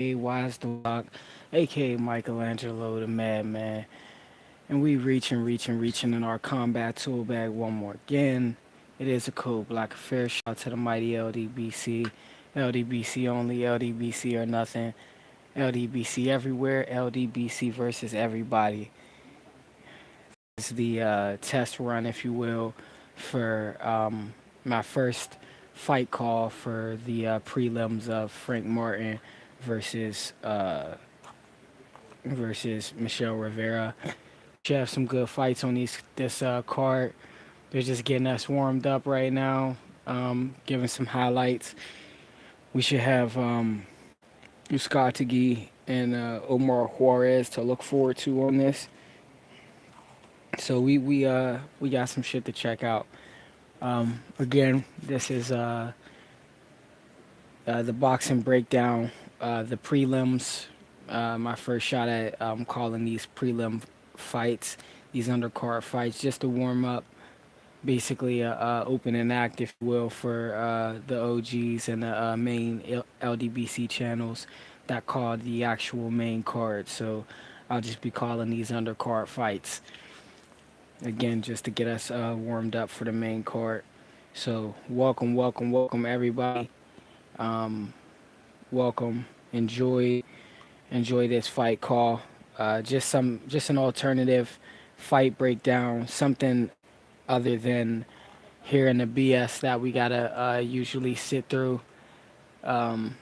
aka Wise the Rock, aka Michelangelo the Madman. And we reaching in our combat tool bag one more again. It is a code black affair. Shout out to the mighty LDBC. LDBC only, LDBC or nothing. LDBC everywhere, LDBC versus everybody. It's the test run, if you will, for my first fight call for the prelims of Frank Martin versus Michelle Rivera. Should have some good fights on this card. They're just getting us warmed up right now, giving some highlights. We should have Uskatagi and Omar Juarez to look forward to on this. So we got some shit to check out. Again, this is the boxing breakdown, the prelims. My first shot at calling these prelim fights, these undercard fights, just to warm up. Basically, open and act, if you will, for the OGs and the main LDBC channels that call the actual main card. So I'll just be calling these undercard fights again, just to get us warmed up for the main card. So welcome everybody. Um, welcome. Enjoy this fight call. Just an alternative fight breakdown, something other than hearing the BS that we gotta usually sit through. Um,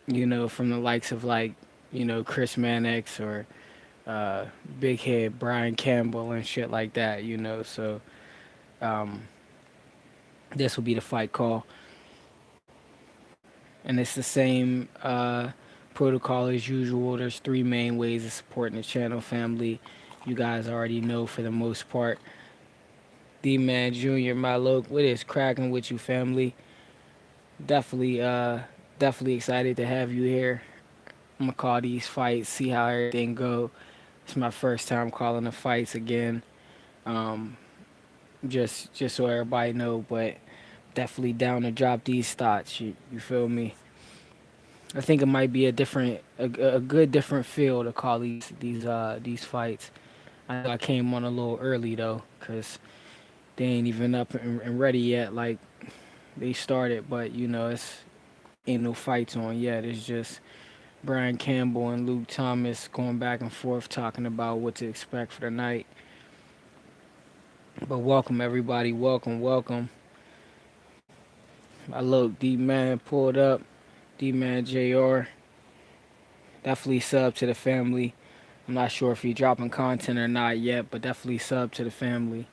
from the likes of like Chris Mannix or uh, Big Head Brian Campbell and shit like that. So um, this will be the fight call, and it's the same protocol as usual. There's three main ways of supporting the channel family. You guys already know for the most part. D Man Jr. My look, what is cracking with you, family? Definitely, definitely excited to have you here. I'm gonna call these fights, see how everything go. It's my first time calling the fights again. Um, just so everybody know, but definitely down to drop these thoughts. You feel me? I think it might be a good different feel to call these fights. I know I came on a little early though, cause they ain't even up and ready yet. Like they started, but it's ain't no fights on yet. It's just Brian Campbell and Luke Thomas going back and forth talking about what to expect for the night. But welcome everybody, welcome. I look, D Man pulled up, D Man JR. Definitely sub to the family. I'm not sure if he dropping content or not yet, but definitely sub to the family.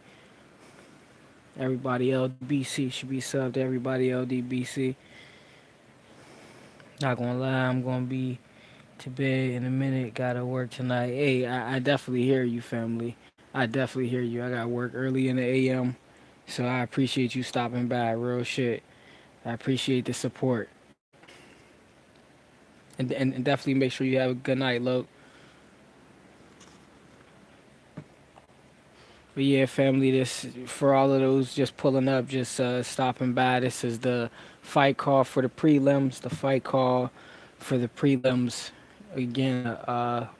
Everybody LDBC should be subbed to everybody LDBC. Not gonna lie, I'm gonna be to bed in a minute. Gotta work tonight. Hey, I definitely hear you, family. I definitely hear you. I got work early in the AM, so I appreciate you stopping by. Real shit. I appreciate the support, and definitely make sure you have a good night, Loke. But yeah, family, this for all of those just pulling up, just stopping by. This is the fight call for the prelims. The fight call for the prelims. Again,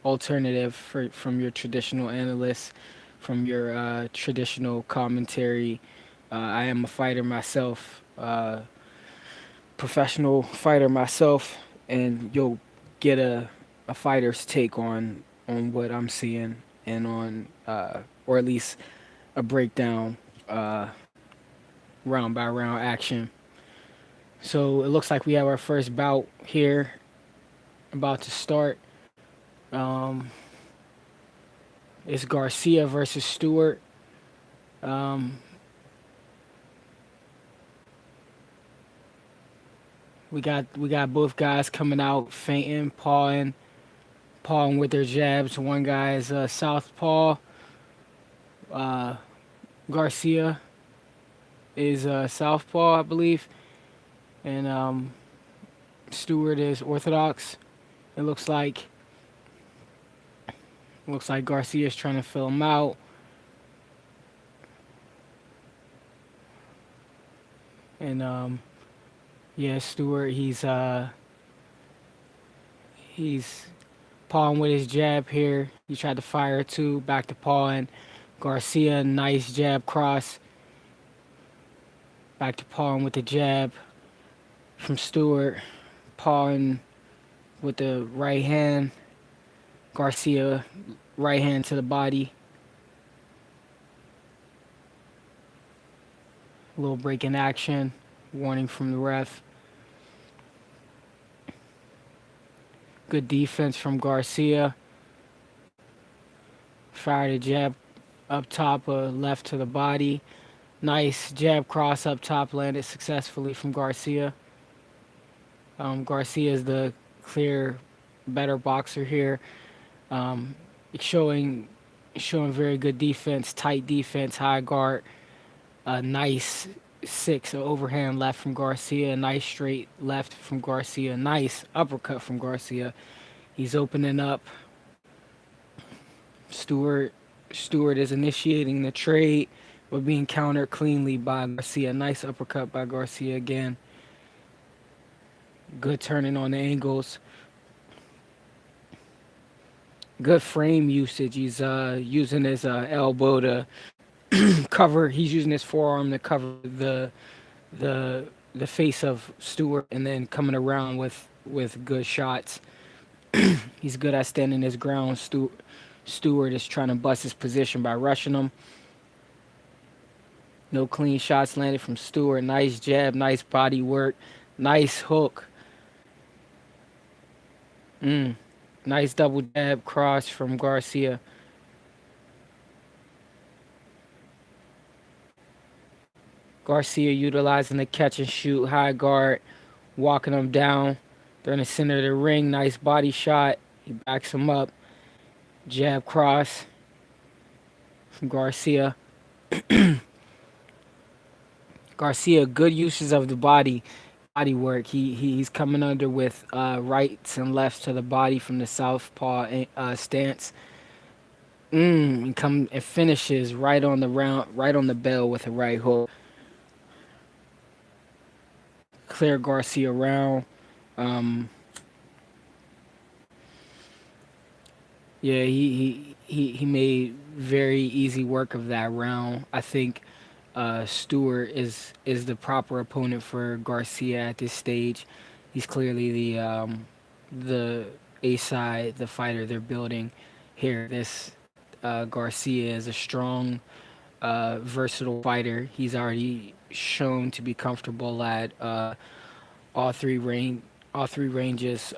alternative from your traditional analysts, from your traditional commentary. I am a fighter myself, professional fighter myself, and you'll get a fighter's take on what I'm seeing and on or at least a breakdown, uh, round by round action. So it looks like we have our first bout here, about to start. Um, it's Garcia versus Stewart. Um, we got both guys coming out feinting, pawing with their jabs. One guy is southpaw. Uh, Garcia is southpaw, I believe, and Stewart is orthodox. It looks like Garcia's trying to fill him out, and yeah, Stewart, he's He's pawing with his jab here. He tried to fire too, back to pawing. Garcia, nice jab cross. Back to pawing with the jab from Stewart. Pawing with the right hand. Garcia, right hand to the body. A little break in action. Warning from the ref. Good defense from Garcia. Fired a jab up top, left to the body. Nice jab cross up top, landed successfully from Garcia. Garcia is the clear better boxer here. Um, showing showing very good defense, tight defense, high guard. A nice six overhand left from Garcia. A nice straight left from Garcia. Nice uppercut from Garcia. He's opening up. Stewart Stewart is initiating the trade, but being countered cleanly by Garcia. Nice uppercut by Garcia again. Good turning on the angles. Good frame usage. He's using his elbow to cover. He's using his forearm to cover the the face of Stewart, and then coming around with good shots. He's good at standing his ground. Stewart is trying to bust his position by rushing him. No clean shots landed from Stewart. Nice jab, nice body work, nice hook. Nice double jab cross from Garcia. Garcia utilizing the catch and shoot, high guard, walking him down. They're in the center of the ring. Nice body shot. He backs him up. Jab cross from Garcia. Garcia, good uses of the body work. He's coming under with rights and lefts to the body from the southpaw stance. And finishes right on the round, right on the bell with a right hook. Clear Garcia round. Yeah, he made very easy work of that round. I think Stewart is the proper opponent for Garcia at this stage. He's clearly the A side, the fighter they're building here. This Garcia is a strong, versatile fighter. He's already shown to be comfortable at all three ranges,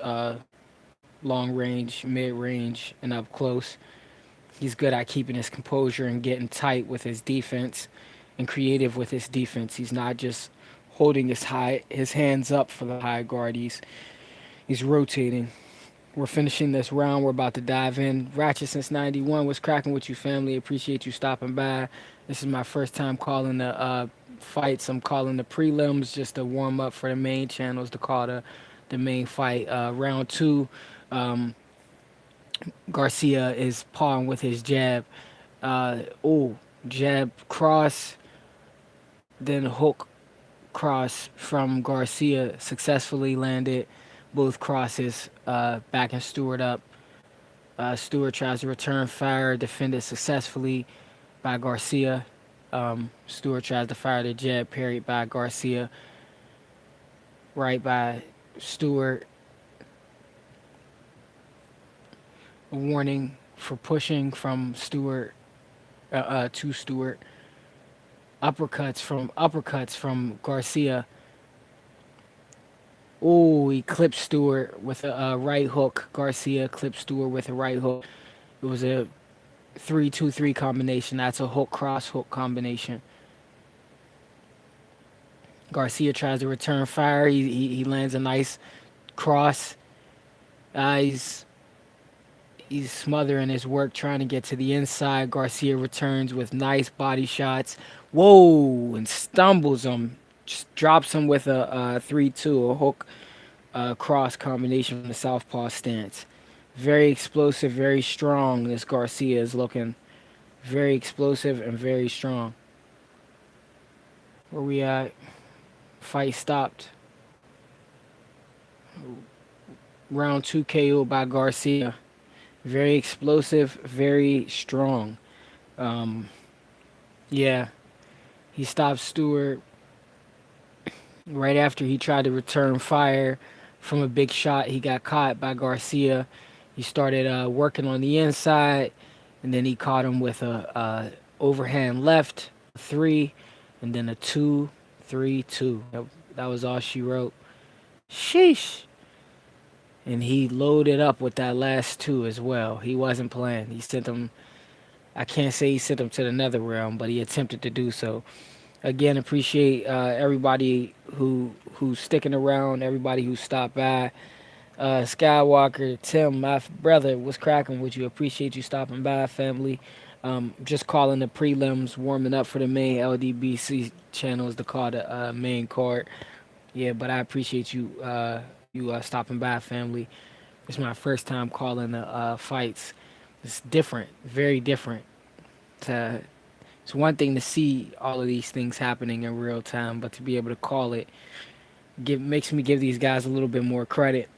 long range, mid range, and up close. He's good at keeping his composure and getting tight with his defense and creative with his defense. He's not just holding his hands up for the high guard. He's rotating. We're finishing this round. We're about to dive in. Ratchet since 91. What's cracking with you, family? Appreciate you stopping by. This is my first time calling the fights. I'm calling the prelims just to warm up for the main channels to call the main fight. Round two, Garcia is pawing with his jab. Jab cross, then hook cross from Garcia successfully landed both crosses, backing Stewart up. Stewart tries to return fire, defended successfully by Garcia. Stewart tries to fire the jab, parried by Garcia. Right by Stewart. A warning for pushing from Stewart to Stewart. Uppercuts from Garcia. He clipped Stewart with a right hook. Garcia clipped Stewart with a right hook. It was a 3-2-3 combination. That's a hook cross hook combination. Garcia tries to return fire. He lands a nice cross. He's smothering his work, trying to get to the inside. Garcia returns with nice body shots. Whoa, and stumbles him. Just drops him with a 3-2, a hook cross combination from the southpaw stance. Very explosive, very strong. This Garcia is looking very explosive and very strong. Where we at? Fight stopped. round two KO by Garcia. Very explosive, very strong. Um, yeah, he stopped Stewart right after he tried to return fire from a big shot. He got caught by Garcia. He started working on the inside, and then he caught him with a overhand left, a three, and then a 2-3-2. That was all she wrote. Sheesh. And he loaded up with that last two as well. He wasn't playing. He sent them. I can't say he sent them to the nether realm, but he attempted to do so. Again, appreciate everybody who's sticking around, everybody who stopped by. Skywalker, Tim, my brother, what's cracking with you? Appreciate you stopping by, family. Just calling the prelims, warming up for the main LDBC channels to call the main card. Yeah, but I appreciate you stopping by, family. It's my first time calling the fights. It's different, very different. To, it's one thing to see all of these things happening in real time, but to be able to call it makes me give these guys a little bit more credit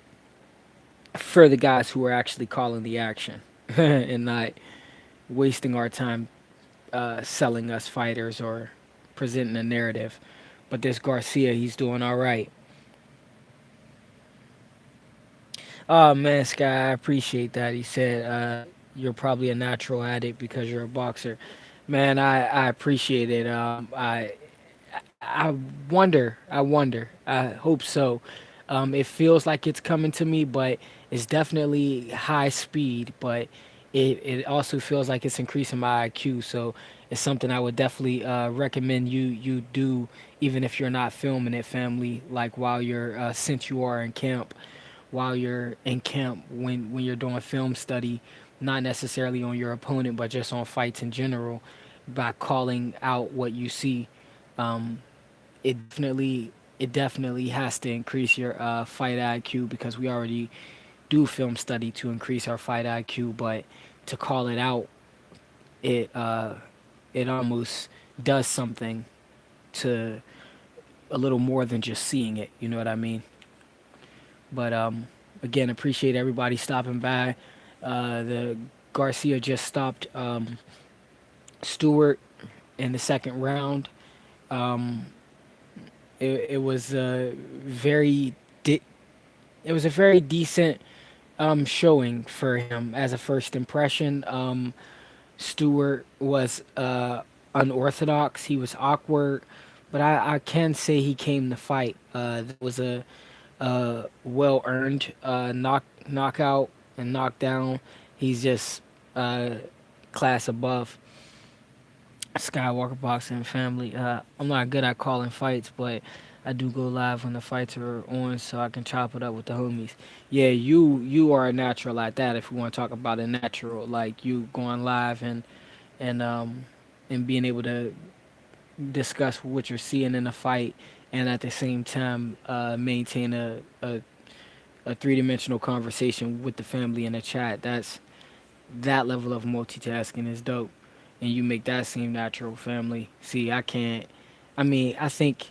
for the guys who are actually calling the action and not wasting our time selling us fighters or presenting a narrative. But this Garcia, he's doing all right. Oh man, Sky, I appreciate that. He said you're probably a natural at it because you're a boxer. Man, I appreciate it. I wonder. I wonder. I hope so. It feels like it's coming to me, but it's definitely high speed. But it also feels like it's increasing my IQ. So it's something I would definitely recommend you do, even if you're not filming it, family. Like while you're since you are in camp, while you're in camp, when you're doing film study, not necessarily on your opponent, but just on fights in general, by calling out what you see. Um, it definitely has to increase your fight IQ because we already do film study to increase our fight IQ, but to call it out, it it almost does something to a little more than just seeing it. You know what I mean? But again, appreciate everybody stopping by. The Garcia just stopped Stewart in the second round. Um, it was a it was a very decent showing for him as a first impression. Stewart was unorthodox. He was awkward, but I can say he came to fight. That was a well earned knockout and knockdown. He's just uh, class above. Skywalker Boxing Family. I'm not good at calling fights, but I do go live when the fights are on, so I can chop it up with the homies. Yeah, you are a natural like that. If we want to talk about a natural, like you going live and um and being able to discuss what you're seeing in the fight, and at the same time maintain a three-dimensional conversation with the family in the chat. That level of multitasking is dope, and you make that seem natural, family. See, I can't. I mean, I think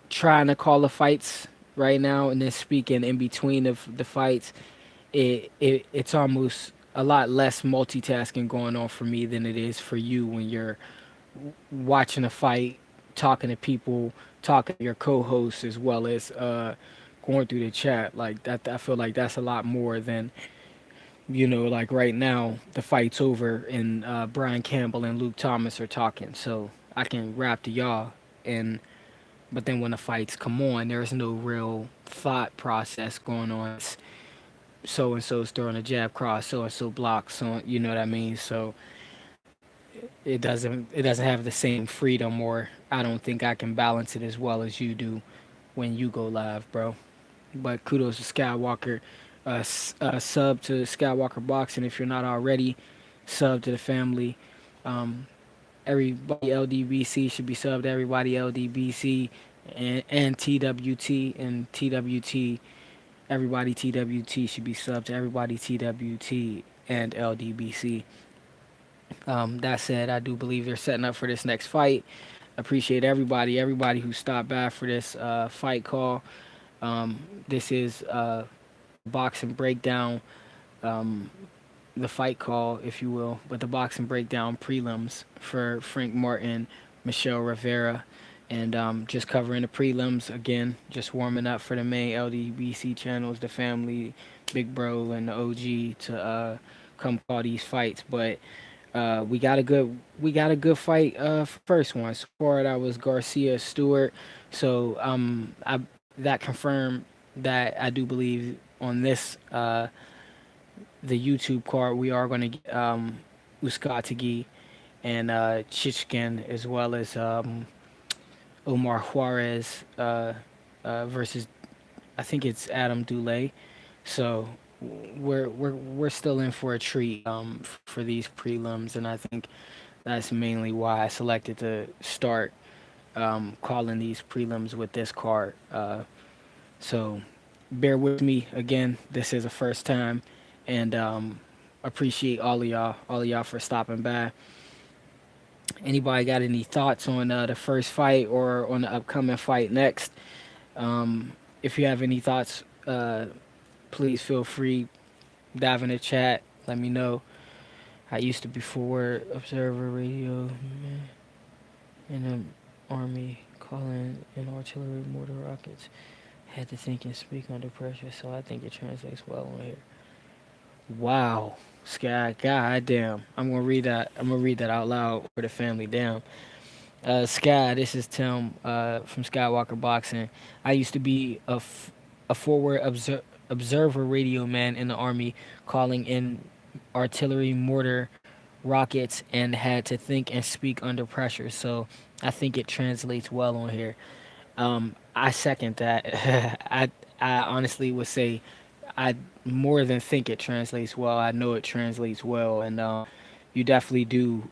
trying to call the fights right now and then speaking in between of the fights, it's almost a lot less multitasking going on for me than it is for you when you're watching a fight, talking to people, talking to your co-hosts as well as going through the chat. Like that, I feel like that's a lot more than like right now the fight's over and Brian Campbell and Luke Thomas are talking, so I can rap to y'all. And but then when the fights come on, there's no real thought process going on. It's so and so's throwing a jab cross, so and so blocks, so you know what I mean. So it doesn't have the same freedom, or I don't think I can balance it as well as you do when you go live, bro. But kudos to Skywalker. Sub to Skywalker Boxing if you're not already. Sub to the family. Um, everybody LDBC should be subbed to everybody LDBC and TWT and TWT. Everybody TWT should be subbed to everybody TWT and LDBC. That said, I do believe they're setting up for this next fight. Appreciate everybody who stopped by for this fight call. This is boxing breakdown, um, the fight call, if you will, but the boxing breakdown prelims for Frank Martin, Michelle Rivera, and just covering the prelims again, just warming up for the main LDBC channels, the family, Big Bro, and the OG to come call these fights. But we got a good fight first one. So far that was Garcia Stewart. So I that confirmed that I do believe on this the YouTube card we are going to get Uskatagi and Chichkin as well as Omar Juarez versus I think it's Adam Dulay. So we're still in for a treat for these prelims, and I think that's mainly why I selected to start calling these prelims with this card. So bear with me again. This is a first time, and appreciate all of y'all for stopping by. Anybody got any thoughts on the first fight or on the upcoming fight next? If you have any thoughts, please feel free dive in the chat. Let me know. I used to be for Observer Radio in the Army, calling in artillery, mortar rockets. Had to think and speak under pressure, so I think it translates well on here. Wow, Sky, god damn. I'm gonna read that. I'm gonna read that out loud for the family. Damn. Sky, this is Tim from Skywalker Boxing. I used to be a forward observer radio man in the Army, calling in artillery, mortar, rockets, and had to think and speak under pressure. So I think it translates well on here. I second that. I honestly would say I more than think it translates well. I know it translates well, and you definitely do.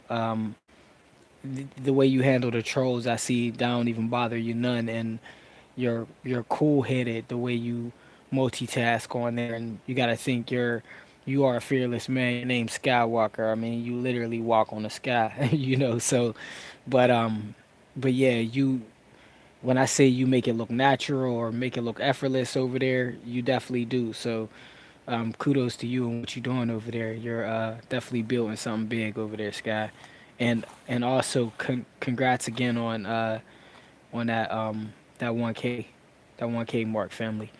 The way you handle the trolls, I see, that don't even bother you none, and you're cool headed. The way you multitask on there, and you got to think you are a fearless man. Your name's Skywalker. I mean, you literally walk on the sky, you know. So, but but yeah, you when I say you make it look natural or make it look effortless over there, you definitely do. So, kudos to you and what you're doing over there. You're definitely building something big over there, Sky. And also congrats again on that 1K, that 1K mark, family.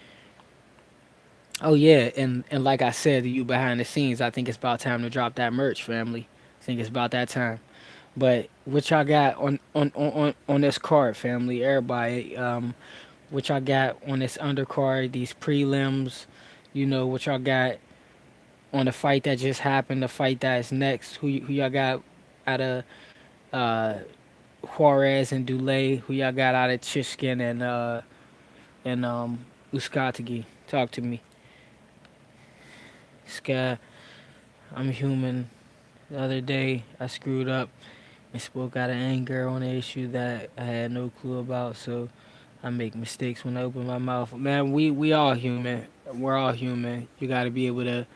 Oh yeah, and like I said to you behind the scenes, I think it's about time to drop that merch, family. I think it's about that time. But what y'all got on this card, family? Everybody, what y'all got on this undercard, these prelims? You know what y'all got on the fight that just happened, the fight that is next. Who y'all got out of uh, Juarez and Dulay? Who y'all got out of Chishkin and Uskatagi? Talk to me, Sky. I'm human. The other day I screwed up and spoke out of anger on an issue that I had no clue about. So I make mistakes when I open my mouth. Man, we all human. We're all human. You got to be able to,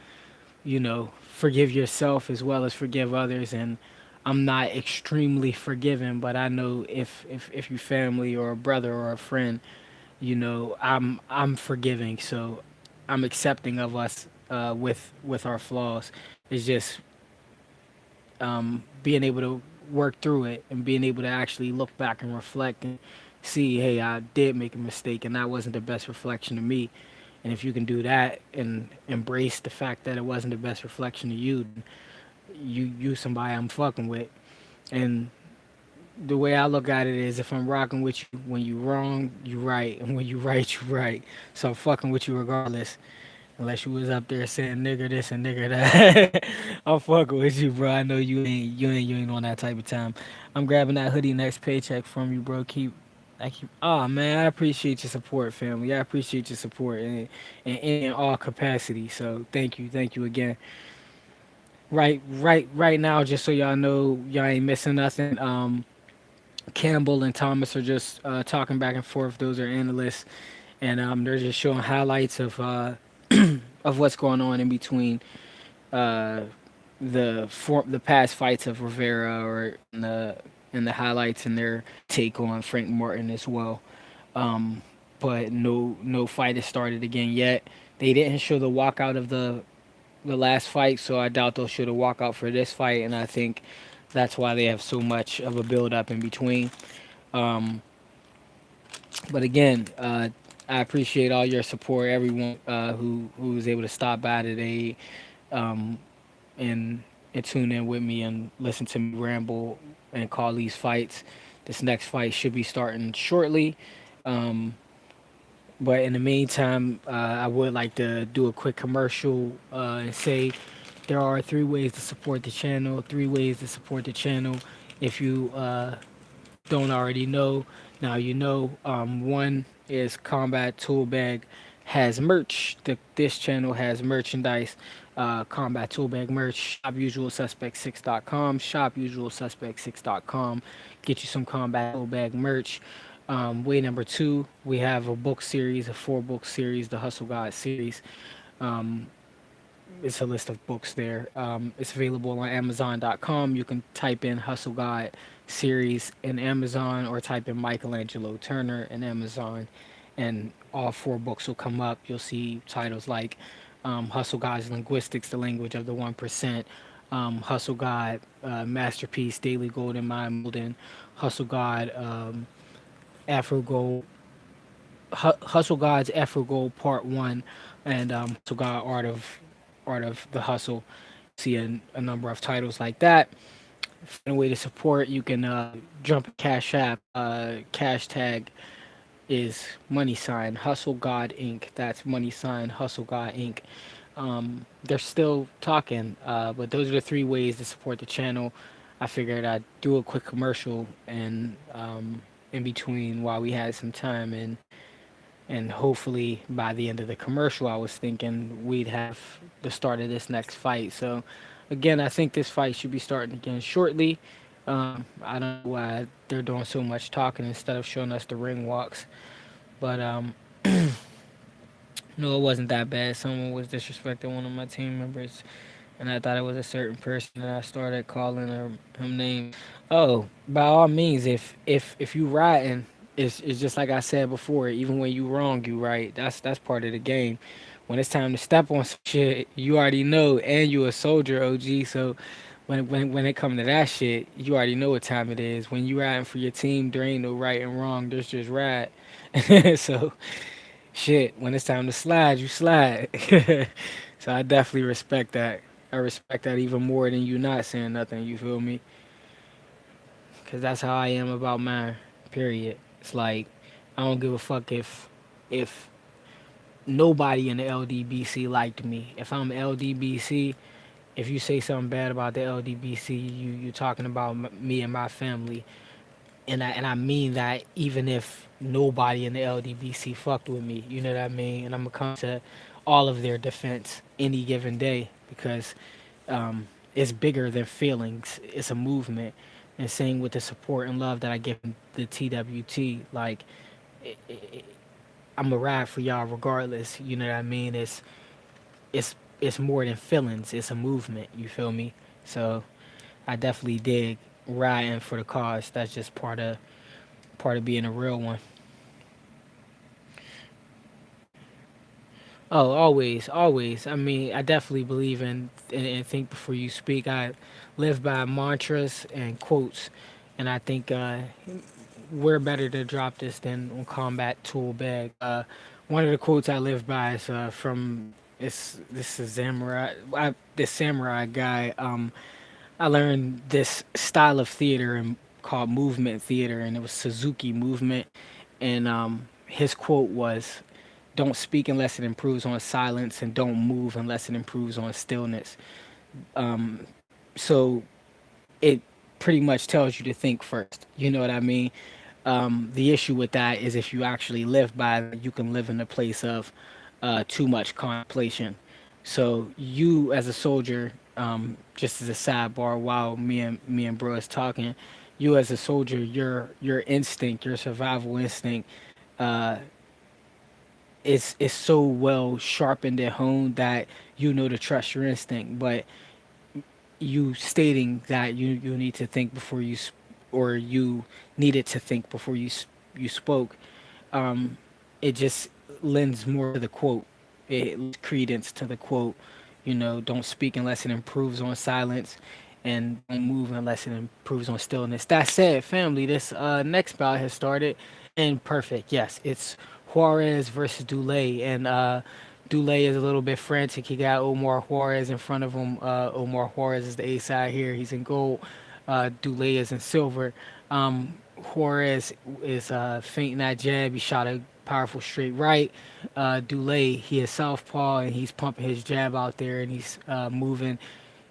forgive yourself as well as forgive others. And I'm not extremely forgiving, but I know if you family or a brother or a friend, I'm forgiving. So I'm accepting of us with our flaws. It's just being able to work through it and being able to actually look back and reflect and see, hey, I did make a mistake and that wasn't the best reflection of me. And if you can do that and embrace the fact that it wasn't the best reflection of you, you somebody I'm fucking with. And the way I look at it is, if I'm rocking with you when you wrong, you right, and when you right, you right. So I'm fucking with you regardless. Unless you was up there saying nigger this and nigger that. I'm fucking with you, bro. I know you ain't on that type of time. I'm grabbing that hoodie next paycheck from you, bro. Oh man, I appreciate your support, family. I appreciate your support in all capacity. So thank you again. Right now, just so y'all know, y'all ain't missing nothing. Campbell and Thomas are just talking back and forth. Those are analysts, and they're just showing highlights of what's going on in between uh, the past fights of Rivera, or in the highlights and their take on Frank Martin as well. Um, but no fight has started again yet. They didn't show the walkout of the last fight, so I doubt they'll show the walkout for this fight, and I think that's why they have so much of a build up in between. Um, but again, I appreciate all your support, everyone who was able to stop by today, um, and and tune in with me and listen to me ramble and call these fights. This next fight should be starting shortly. Um, but in the meantime, I would like to do a quick commercial and say there are three ways to support the channel. Three ways to support the channel. If you don't already know, now you know. One is Combat Tool Bag has merch. This channel has merchandise. Combat Tool Bag merch. ShopUsualSuspect6.com. ShopUsualSuspect6.com. Get you some Combat Tool Bag merch. Way number two, we have a book series, a 4 book series, the Hustle God series. Um, it's a list of books there. It's available on Amazon.com. You can type in Hustle God series in Amazon or type in Michelangelo Turner in Amazon, and all 4 books will come up. You'll see titles like Hustle God's Linguistics, the Language of the 1%, Hustle God, Masterpiece, Daily Golden Mind Molding, Hustle God, Afro Gold, Hustle God's Afro Gold Part One, and Hustle God Art of the Hustle. See a number of titles like that. Find a way to support. You can jump a Cash App. Cash tag is money sign Hustle God Inc. That's money sign Hustle God Inc. They're still talking, but those are the three ways to support the channel. I figured I'd do a quick commercial and in between while we had some time, and hopefully by the end of the commercial, I was thinking we'd have the start of this next fight. So, again, I think this fight should be starting again shortly. I don't know why they're doing so much talking instead of showing us the ring walks, but no, it wasn't that bad. Someone was disrespecting one of my team members, and I thought it was a certain person, and I started calling him names. Oh, by all means, if you riding, it's just like I said before. Even when you wrong, you right. That's part of the game. When it's time to step on some shit, you already know, and you a soldier, OG. So when it come to that shit, you already know what time it is. When you riding for your team, there ain't no right and wrong. There's just ride. So shit, when it's time to slide, you slide. So I definitely respect that. I respect that even more than you not saying nothing. You feel me? Cause that's how I am about mine. Period. It's like I don't give a fuck if nobody in the LDBC liked me. If I'm LDBC, if you say something bad about the LDBC, you talking about me and my family, and I mean that even if nobody in the LDBC fucked with me, you know what I mean. And I'm gonna come to all of their defense any given day because it's bigger than feelings. It's a movement. And same with the support and love that I give the TWT. Like, I'm a ride for y'all regardless. You know what I mean? It's more than feelings. It's a movement. You feel me? So I definitely dig riding for the cause. That's just part of being a real one. Oh, always, always. I mean, I definitely believe in think before you speak. I live by mantras and quotes, and I think we're better to drop this than on Combat Tool Bag. One of the quotes I live by is from this is samurai. This samurai guy. I learned this style of theater called movement theater, and it was Suzuki movement. And his quote was, "Don't speak unless it improves on silence, and don't move unless it improves on stillness." Um, so it pretty much tells you to think first. You know what I mean? The issue with that is if you actually live by that, you can live in a place of too much contemplation. So you, as a soldier, just as a sidebar, while me and bro is talking, you as a soldier, your instinct, your survival instinct, uh, is so well sharpened and honed that you know to trust your instinct. But you stating that you need to think before or you needed to think before you spoke, um, it just lends more to the quote. it lends credence to the quote, don't speak unless it improves on silence, and don't move unless it improves on stillness. That said, family, this next bout has started, and perfect. Yes, it's Juarez versus Dulé, and Dulé is a little bit frantic. He got Omar Juarez in front of him. Omar Juarez is the A side here. He's in gold. Dulé is in silver. Juarez is feinting that jab. He shot a powerful straight right. Dulé, he is southpaw and he's pumping his jab out there and he's moving.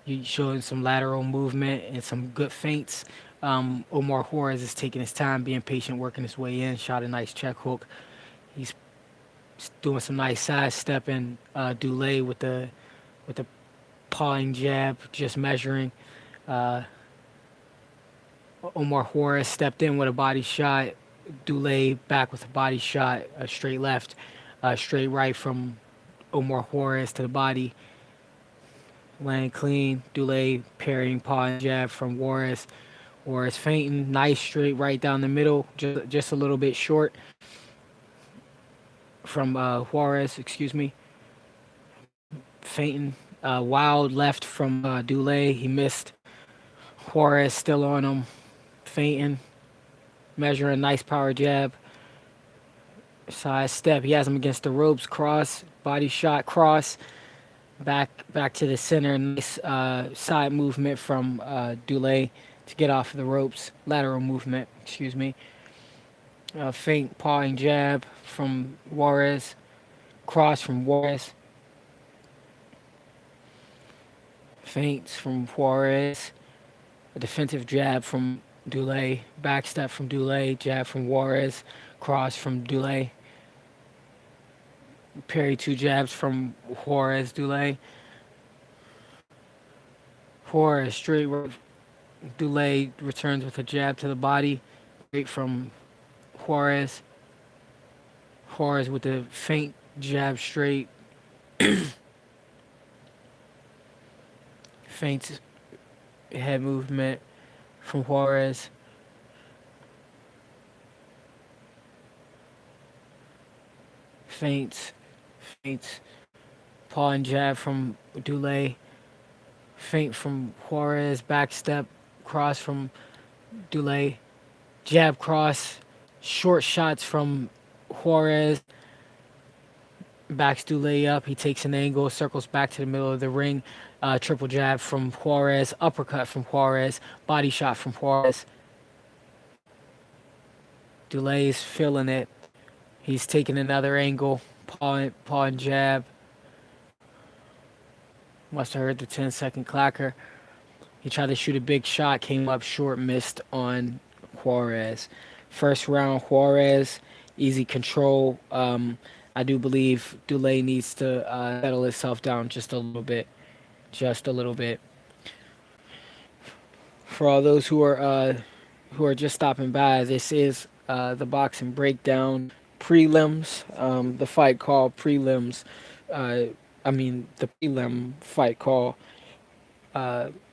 He's showing some lateral movement and some good feints. Omar Juarez is taking his time, being patient, working his way in. Shot a nice check hook. He's doing some nice side stepping. Dulé with the pawing jab, just measuring. Uh, Omar Juarez stepped in with a body shot. Dulé back with a body shot, a straight left, straight right from Omar Juarez to the body. Land clean. Dulé parrying paw and jab from Juarez. Juarez feinting. Nice straight right down the middle, just a little bit short from Juarez, excuse me. Feinting. Wild left from Dulé. He missed. Juarez still on him. Feinting. Measuring. Nice power jab. Side step. He has him against the ropes. Cross. Body shot. Cross. Back to the center. Nice side movement from Dulé to get off of the ropes. Lateral movement. Excuse me. Feint pawing jab from Juarez. Cross from Juarez. Feints from Juarez. A defensive jab from Dulé. Back step from Dulé. Jab from Juarez. Cross from Dulé. Parry two jabs from Juarez. Dulé. Juarez straight right. Dulé returns with a jab to the body. Great from Juarez. Juarez with the feint jab straight. Feint head movement from Juarez. Feints. Feints. Paw and jab from Dulé. Feint from Juarez. Back step. Cross from Dulé. Jab cross. Short shots from Juarez. Backs Dulé up. He takes an angle. Circles back to the middle of the ring. Triple jab from Juarez. Uppercut from Juarez. Body shot from Juarez. Dulay's feeling it. He's taking another angle. Paw and jab. Must have heard the 10-second clacker. He tried to shoot a big shot, came up short, missed on Juarez. First round, Juarez, easy control. I do believe Dulé needs to settle himself down just a little bit. Just a little bit. For all those who are just stopping by, this is the boxing breakdown prelims. The fight called prelims. The prelim fight call.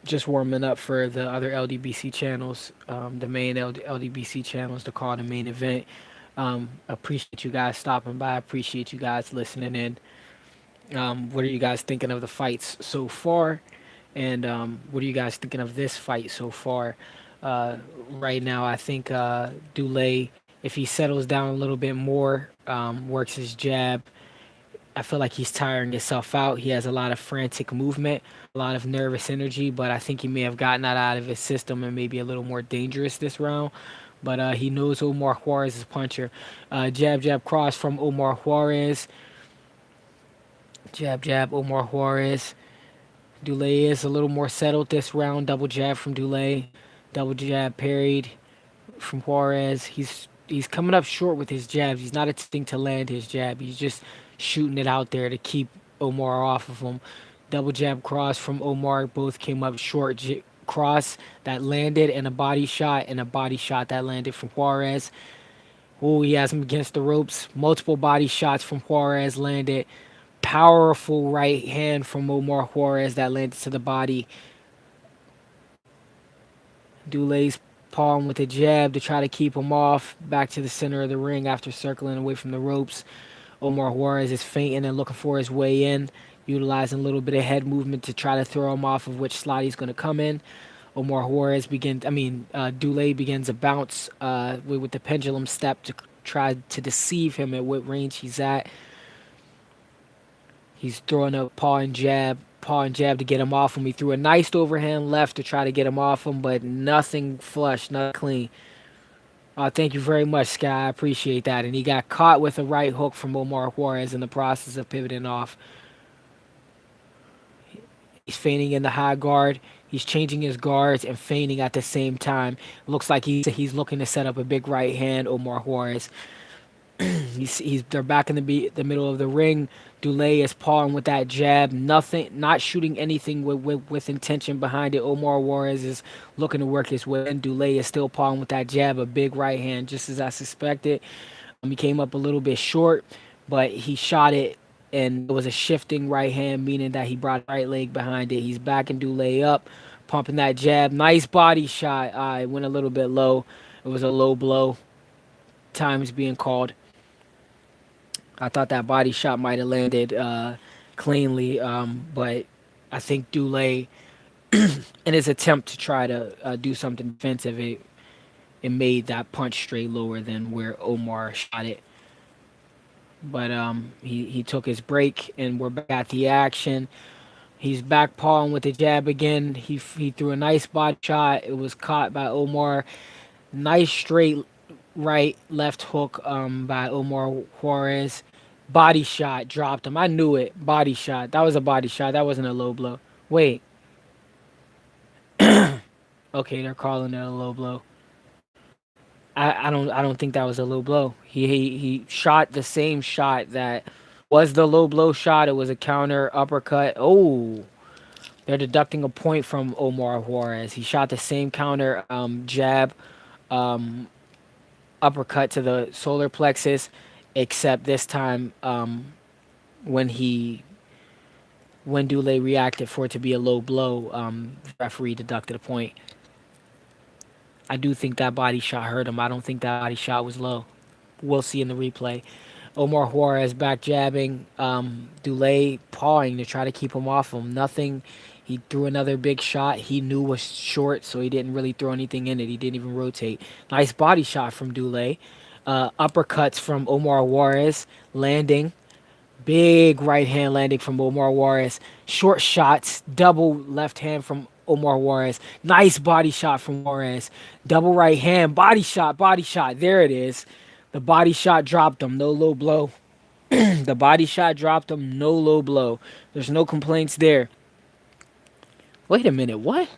Just warming up for the other LDBC channels, the main LDBC channels to call the main event. Appreciate you guys stopping by. Appreciate you guys listening in. What are you guys thinking of the fights so far? And what are you guys thinking of this fight so far? Right now, I think Dulé, if he settles down a little bit more, works his jab, I feel like he's tiring himself out. He has a lot of frantic movement, a lot of nervous energy, but I think he may have gotten that out of his system and maybe a little more dangerous this round. But he knows Omar Juarez is a puncher. Jab, jab, cross from Omar Juarez. Jab, jab, Omar Juarez. Dulé is a little more settled this round. Double jab from Dulé. Double jab parried from Juarez. He's coming up short with his jabs. He's not attempting to land his jab. He's just shooting it out there to keep Omar off of him. Double jab cross from Omar. Both came up short. Cross that landed and a body shot that landed from Juarez. Oh, he has him against the ropes. Multiple body shots from Juarez landed. Powerful right hand from Omar Juarez that landed to the body. Dulay's palm with a jab to try to keep him off. Back to the center of the ring after circling away from the ropes. Omar Juarez is feinting and looking for his way in, utilizing a little bit of head movement to try to throw him off of which slot he's going to come in. Omar Juarez begins, Dulé begins a bounce with the pendulum step to try to deceive him at what range he's at. He's throwing a paw and jab to get him off him. He threw a nice overhand left to try to get him off him, but nothing flush, nothing clean. Thank you very much, Sky. I appreciate that. And he got caught with a right hook from Omar Juarez in the process of pivoting off. He's feigning in the high guard. He's changing his guards and feigning at the same time. Looks like he's looking to set up a big right hand, Omar Juarez. They're back in the middle of the ring. Dulé is pawing with that jab. Nothing, not shooting anything with intention behind it. Omar Juarez is looking to work his way in. Dulé is still pawing with that jab, a big right hand, just as I suspected. He came up a little bit short, but he shot it, and it was a shifting right hand, meaning that he brought right leg behind it. He's backing Dulé up, pumping that jab. Nice body shot. I went a little bit low. It was a low blow. Time is being called. I thought that body shot might have landed cleanly, but I think Dulé, in his attempt to try to do something defensive, it made that punch straight lower than where Omar shot it. But he took his break, and we're back at the action. He's back pawing with the jab again. He threw a nice body shot. It was caught by Omar. Nice straight right left hook by Omar Juarez. Body shot dropped him. I knew it. Body shot. That was a body shot. That wasn't a low blow. Wait. Okay, they're calling it a low blow. I don't think that was a low blow. He shot the same shot that was the low blow shot. It was a counter uppercut. Oh, they're deducting a point from Omar Juarez. He shot the same counter jab um, uppercut to the solar plexus, except this time when he when Dulé reacted for it to be a low blow, the referee deducted a point. I do think that body shot hurt him. I don't think that body shot was low. We'll see in the replay. Omar Juarez back jabbing. Dulé pawing to try to keep him off him. Nothing. He threw another big shot he knew was short, so he didn't really throw anything in it. He didn't even rotate. Nice body shot from Dulé. Uppercuts from Omar Juarez landing. Big right hand landing from Omar Juarez. Short shots, double left hand from Omar Juarez. Nice body shot from Juarez. Double right hand, body shot, body shot. There it is. The body shot dropped him. No low blow. The body shot dropped him. No low blow. There's no complaints there. Wait a minute. What?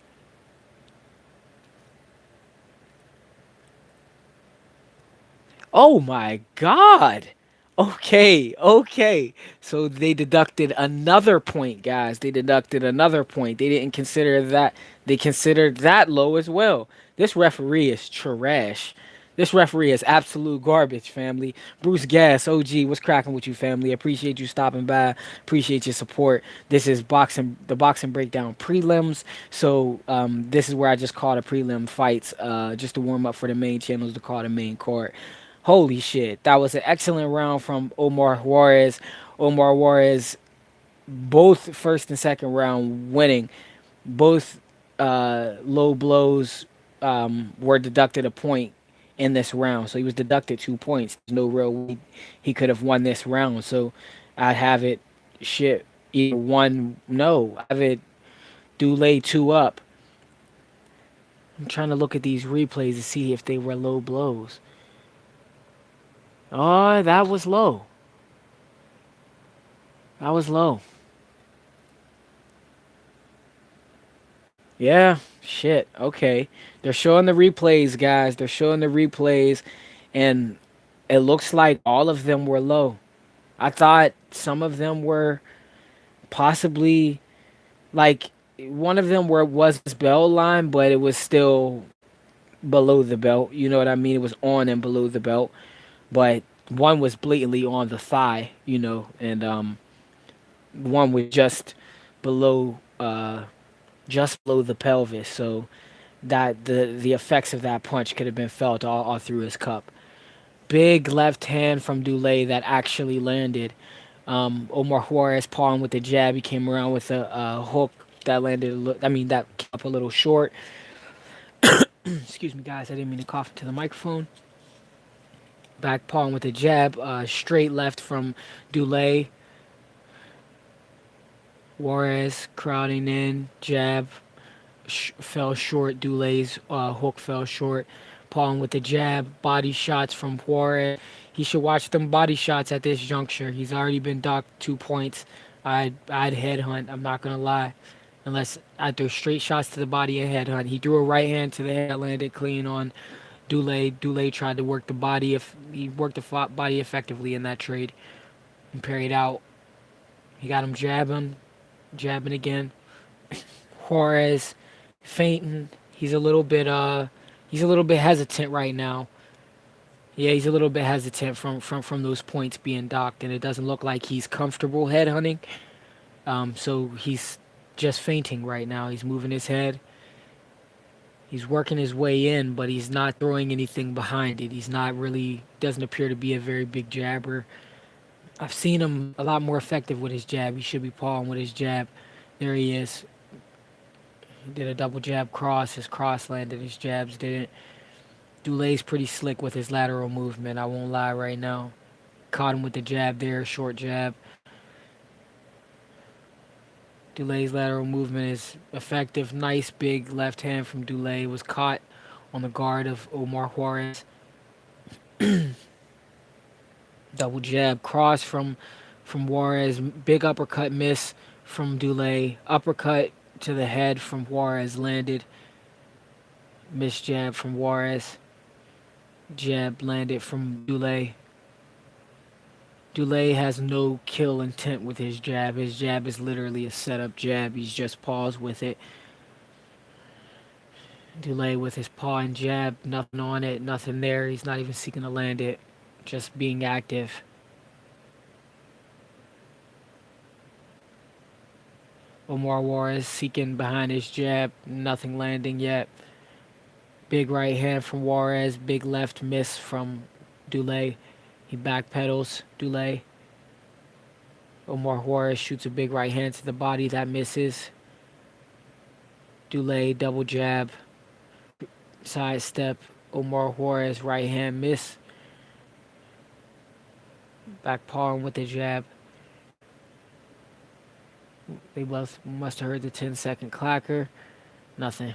Oh my God. Okay, okay. So they deducted another point, guys. They deducted another point. They didn't consider that. They considered that low as well. This referee is trash. This referee is absolute garbage, family. Bruce Gas, OG, what's cracking with you, family? Appreciate you stopping by. Appreciate your support. This is the boxing breakdown prelims. So this is where I just call the prelim fights, just to warm up for the main channels to call the main card. Holy shit. That was an excellent round from Omar Juarez. Omar Juarez, both first and second round winning. Both low blows were deducted a point in this round. So he was deducted 2 points. There's no real way he could have won this round. So I'd have it shit either one. No, I have it Dulé 2 up. I'm trying to look at these replays to see if they were low blows. Oh, that was low. That was low. Yeah, shit. Okay. They're showing the replays, guys. They're showing the replays, and it looks like all of them were low. I thought some of them were possibly like one of them where it was bell line, but it was still below the belt. You know what I mean? It was on and below the belt, but one was blatantly on the thigh, and one was below just below the pelvis, so that the effects of that punch could have been felt all through his cup. Big left hand from Dulé that actually landed. Omar Juarez pawing with the jab. He came around with a hook that landed. That came up a little short. Excuse me, guys. I didn't mean to cough into the microphone. Back pawing with a jab. Straight left from Dulé. Juarez crowding in. Jab fell short. Dulay's hook fell short. Pawing with the jab. Body shots from Juarez. He should watch them body shots at this juncture. He's already been docked 2 points. I'd headhunt. I'm not gonna lie. Unless I threw straight shots to the body and headhunt. He threw a right hand to the head, landed clean on Dulé. Dulé tried to work the body. If he worked the body effectively in that trade and parried out. He got him jabbing again. Juarez fainting. He's a little bit hesitant right now. Yeah, he's a little bit hesitant from those points being docked, and it doesn't look like he's comfortable headhunting. So he's just fainting right now. He's moving his head. He's working his way in, but he's not throwing anything behind it. He's not really doesn't appear to be a very big jabber. I've seen him a lot more effective with his jab. He should be pawing with his jab. There he is. He did a double jab cross. His cross landed. His jabs didn't. Dulay's pretty slick with his lateral movement. I won't lie right now. Caught him with the jab there, short jab. Dulay's lateral movement is effective. Nice big left hand from Dulay. Was caught on the guard of Omar Juarez. Double jab cross from Juarez. Big uppercut miss from Dulay. Uppercut to the head from Juarez landed. Miss jab from Juarez. Jab landed from Dulay. Dulay has no kill intent with his jab. His jab is literally a setup jab. He's just paws with it. Dulay with his paw and jab, nothing on it, nothing there. He's not even seeking to land it, just being active. Omar Juarez seeking behind his jab, nothing landing yet. Big right hand from Juarez, big left miss from Dulay. He backpedals Dulay. Omar Juarez shoots a big right hand to the body that misses. Dulay double jab, side step. Omar Juarez right hand miss. Back pawing with the jab. They both must have heard the 10-second clacker. Nothing.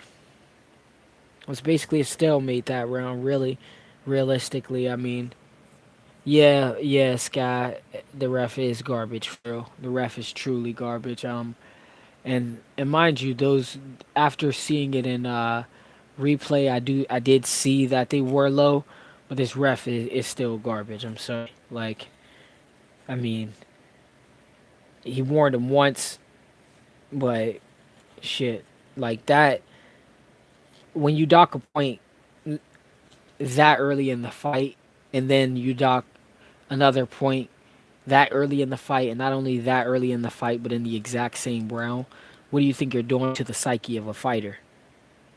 It was basically a stalemate that round, really. Realistically, I mean, yeah, Sky, the ref is garbage, for real. The ref is truly garbage. And mind you, those after seeing it in replay, I did see that they were low, but this ref is still garbage. I'm sorry. Like, I mean, he warned him once, but shit, like that. When you dock a point that early in the fight, and then you dock another point that early in the fight, and not only that early in the fight, but in the exact same round, what do you think you're doing to the psyche of a fighter?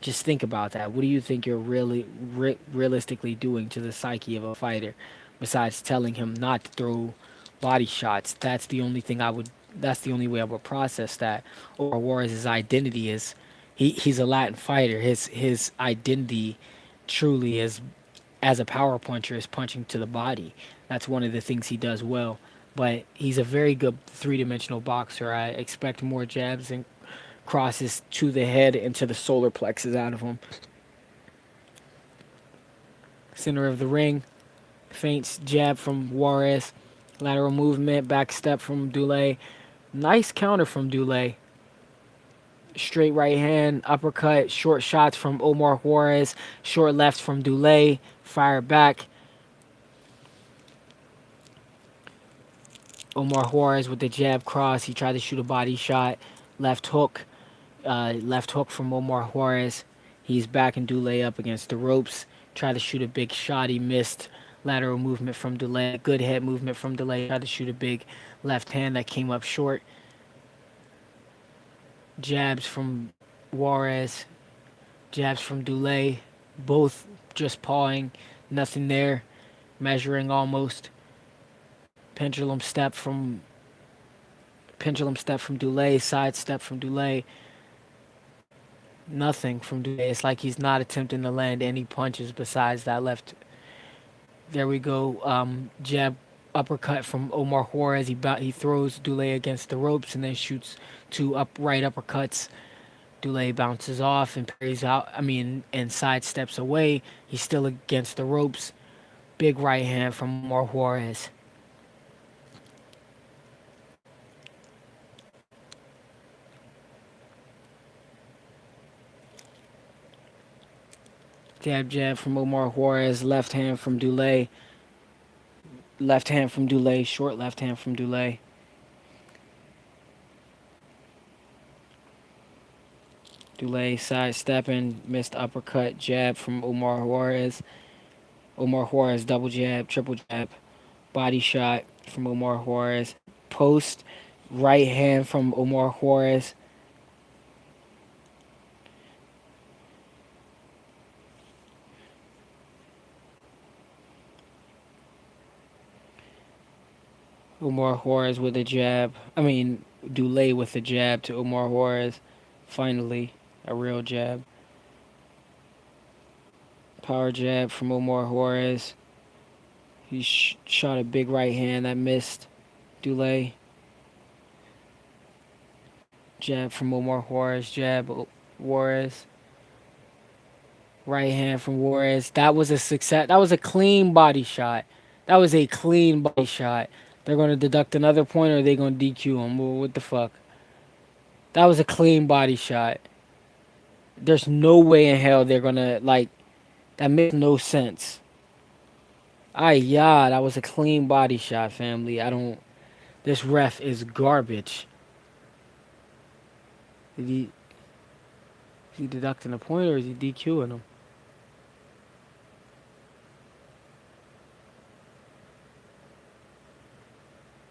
Just think about that. What do you think you're realistically doing to the psyche of a fighter, besides telling him not to throw body shots? That's the only thing I would. That's the only way I would process that. Or Juarez's identity is, he's a Latin fighter. His identity truly is, as a power puncher, is punching to the body. That's one of the things he does well. But he's a very good three-dimensional boxer. I expect more jabs and crosses to the head and to the solar plexus out of him. Center of the ring. Feints jab from Juarez. Lateral movement. Back step from Dulay. Nice counter from Dulay. Straight right hand. Uppercut. Short shots from Omar Juarez. Short left from Dulay. Fire back. Omar Juarez with the jab cross. He tried to shoot a body shot. Left hook. Left hook from Omar Juarez. He's backing Dulay up against the ropes. Tried to shoot a big shot. He missed. Lateral movement from Dulay. Good head movement from Dulay. Tried to shoot a big left hand that came up short. Jabs from Juarez. Jabs from Dulay. Both just pawing. Nothing there. measuring almost. Pendulum step from Dulé, side step from Dulé, nothing from Dulé. It's like he's not attempting to land any punches besides that left. There we go. Jab uppercut from Omar Juarez. He throws Dulé against the ropes and then shoots two right uppercuts. Dulé bounces off and parries out. And sidesteps away. He's still against the ropes. Big right hand from Omar Juarez. Jab from Omar Juarez. Left hand from Dulé. Left hand from Dulé. Short left hand from Dulé. Dulé sidestepping. Missed uppercut. Jab from Omar Juarez. Omar Juarez double jab. Triple jab. Body shot from Omar Juarez. Post. Right hand from Omar Juarez. Omar Juarez with a jab. Dulé with a jab to Omar Juarez. Finally, a real jab. Power jab from Omar Juarez. He shot a big right hand that missed Dulé. Jab from Omar Juarez. Jab Juarez. Right hand from Juarez. That was a success. That was a clean body shot. That was a clean body shot. They're going to deduct another point or are they going to DQ him? What the fuck? That was a clean body shot. There's no way in hell they're going to, like, that makes no sense. Yeah, that was a clean body shot, family. This ref is garbage. Is he deducting a point or is he DQing him?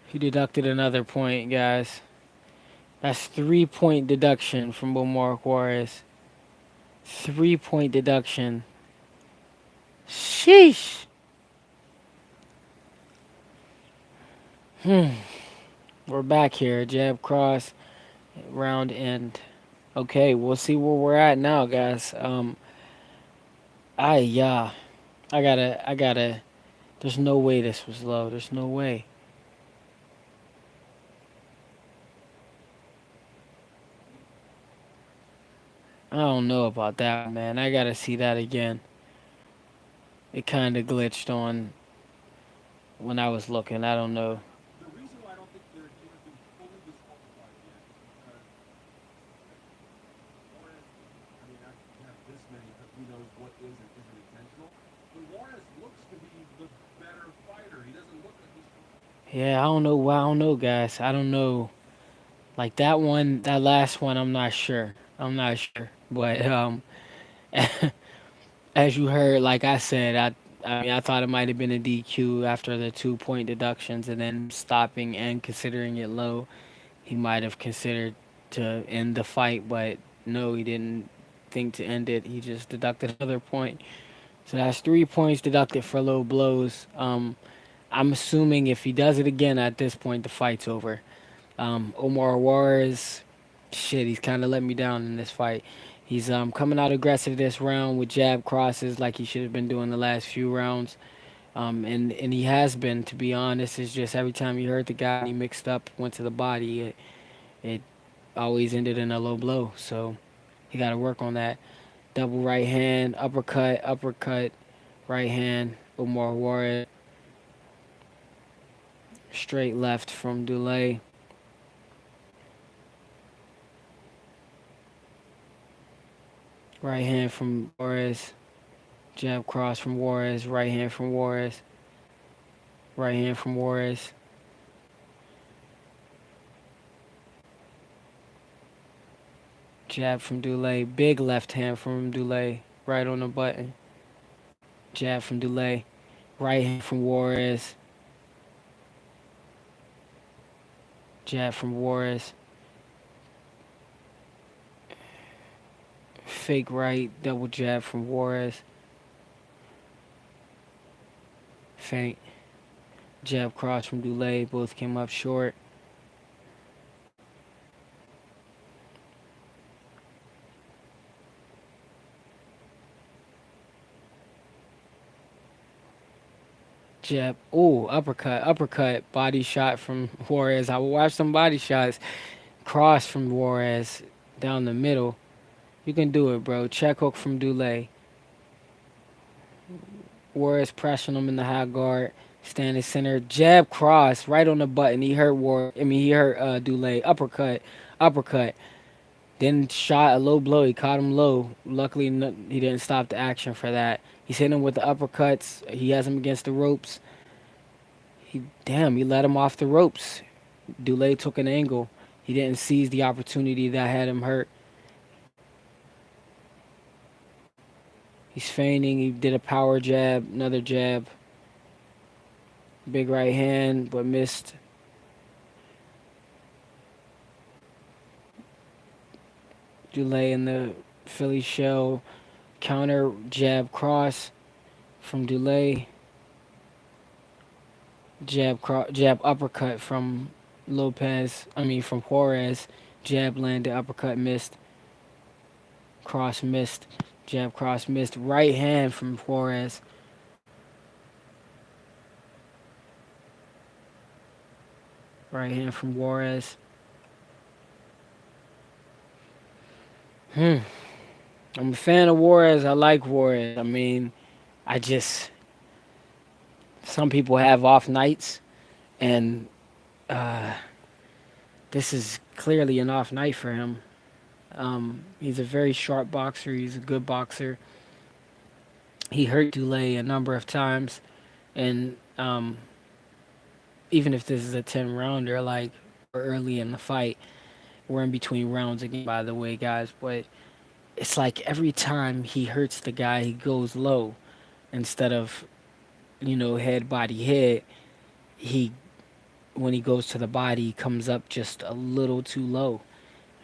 He deducted another point, guys. That's 3 point deduction from Omar Juarez. 3 point deduction. Sheesh. We're back here. Jab cross. Round end. Okay, we'll see where we're at now, guys. Yeah. I gotta. There's no way this was low. There's no way. I don't know about that, man. I gotta see that again. It kind of glitched on when I was looking. I don't know. The reason why I don't think they're even been fully disqualified yet is because Juarez, I mean, I have this many because he knows what is and isn't intentional. But Juarez looks to be the better fighter. He doesn't look like he's. Yeah, I don't know. Well, I don't know, guys. I don't know. Like that one, that last one, I'm not sure. I'm not sure. But as you heard, like I said, I thought it might have been a DQ after the 2 point deductions, and then stopping and considering it low. He might have considered to end the fight, but no, he didn't think to end it. He just deducted another point. So that's 3 points deducted for low blows. I'm assuming if he does it again at this point, the fight's over. Omar Juarez, shit, he's kind of let me down in this fight. He's coming out aggressive this round with jab crosses like he should have been doing the last few rounds. And he has been, to be honest. It's just every time he hurt the guy and he mixed up, went to the body, it always ended in a low blow. So he got to work on that. Double right hand, uppercut, right hand, Omar Juarez. Straight left from Dulé. Right hand from Juarez. Jab cross from Juarez. Right hand from Juarez. Right hand from Juarez. Jab from Dulé. Big left hand from Dulé. Right on the button. Jab from Dulé. Right hand from Juarez. Jab from Juarez. Fake right. Double jab from Juarez. feint. Jab cross from Dulé. Both came up short. Jab. Ooh, uppercut. Uppercut. Body shot from Juarez. I will watch some body shots. Cross from Juarez down the middle. You can do it, bro. Check hook from Dulé. Juarez pressing him in the high guard. Standing center. Jab cross right on the button. He hurt he hurt Dulé. Uppercut. Uppercut. Then shot a low blow. He caught him low. Luckily, he didn't stop the action for that. He's hitting him with the uppercuts. He has him against the ropes. He let him off the ropes. Dulé took an angle. He didn't seize the opportunity that had him hurt. He's feigning. He did a power jab, another jab. Big right hand, but missed. Dulé in the Philly shell. Counter jab cross from Dulé. Jab uppercut from from Juarez. Jab landed, uppercut missed. Cross missed. Jab cross missed. Right hand from Juarez. Right hand from Juarez. I'm a fan of Juarez. I like Juarez. I mean, I just some people have off nights, and uh, this is clearly an off night for him. He's a very sharp boxer. He's a good boxer. He hurt Dulé a number of times, and even if this is a 10 rounder, like we're early in the fight, we're in between rounds again, by the way, guys. But it's like every time he hurts the guy, he goes low instead of head body head. He When he goes to the body, he comes up just a little too low,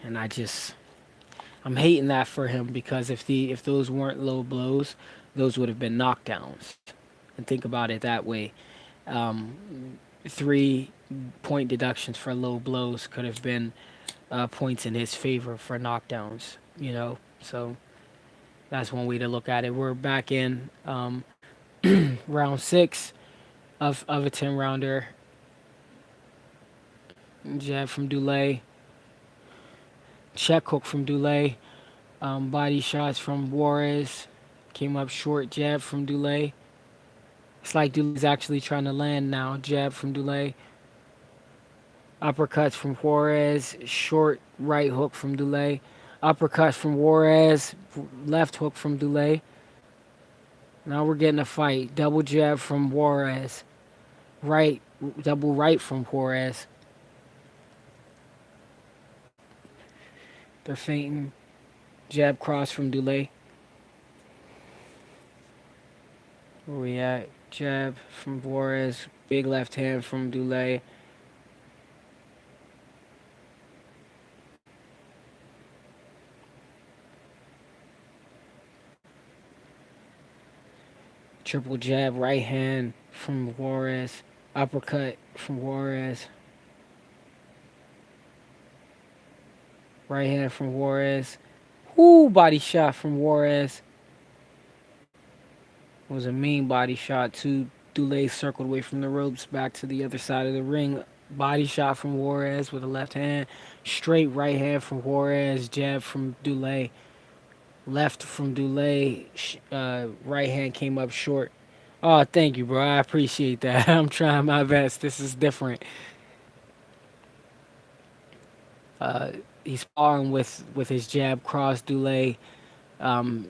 and I'm hating that for him because if those weren't low blows, those would have been knockdowns. And think about it that way. 3 point deductions for low blows could have been points in his favor for knockdowns. So that's one way to look at it. We're back in round 6 of a 10 rounder. Jab from Dulé. Check hook from Dulé. Body shots from Juarez. Came up short. Jab from Dulé. It's like Dulé's actually trying to land now. Jab from Dulé. Uppercuts from Juarez. Short right hook from Dulé. Uppercuts from Juarez. Left hook from Dulé. Now we're getting a fight. Double jab from Juarez. Right. Double right from Juarez. They're feinting. Jab cross from Dulé. Where we at? Jab from Juarez. Big left hand from Dulé. Triple jab, right hand from Juarez. Uppercut from Juarez. Right hand from Juarez. Ooh, body shot from Juarez. It was a mean body shot too. Dulé circled away from the ropes, back to the other side of the ring. Body shot from Juarez with a left hand. Straight right hand from Juarez. Jab from Dulé. Left from Dulé. Right hand came up short. Oh, thank you, bro. I appreciate that. I'm trying my best. This is different. Uh, he's sparring with his jab cross. Dulé. Um,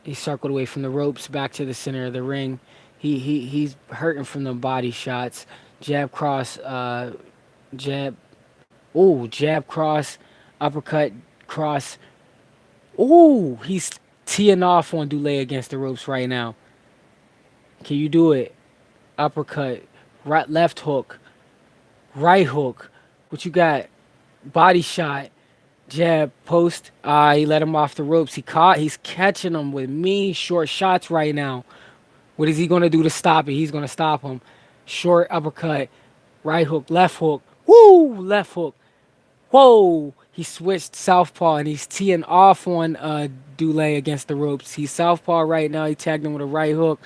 he circled away from the ropes, back to the center of the ring. He's hurting from the body shots. Jab cross. Jab. Ooh, jab cross. Uppercut cross. Ooh, he's teeing off on Dulé against the ropes right now. Can you do it? Uppercut, right, left hook, right hook. What you got? Body shot, jab, post. He let him off the ropes. He's catching him with mean short shots right now. What is he gonna do to stop it? He's gonna stop him. Short uppercut, right hook, left hook. Woo! Left hook. Whoa! He switched southpaw and he's teeing off on Dulé against the ropes. He's southpaw right now. He tagged him with a right hook.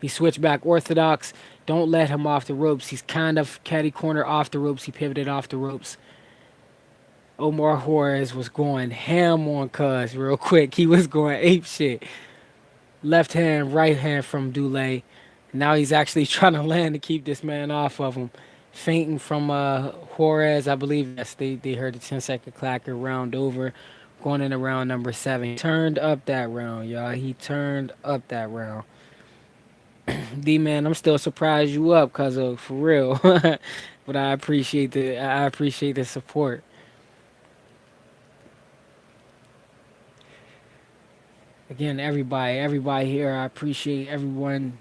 He switched back orthodox. Don't let him off the ropes. He's kind of catty corner off the ropes. He pivoted off the ropes. Omar Juarez was going ham on Cuz real quick. He was going ape shit. Left hand, right hand from Dulé. Now he's actually trying to land to keep this man off of him. Fainting from Juarez, I believe. Yes, they heard the 10-second clacker round over. Going into round number 7. He turned up that round, y'all. He turned up that round. D man, I'm still surprised you up, cuz of for real. But I appreciate the support. Again, everybody here, I appreciate everyone,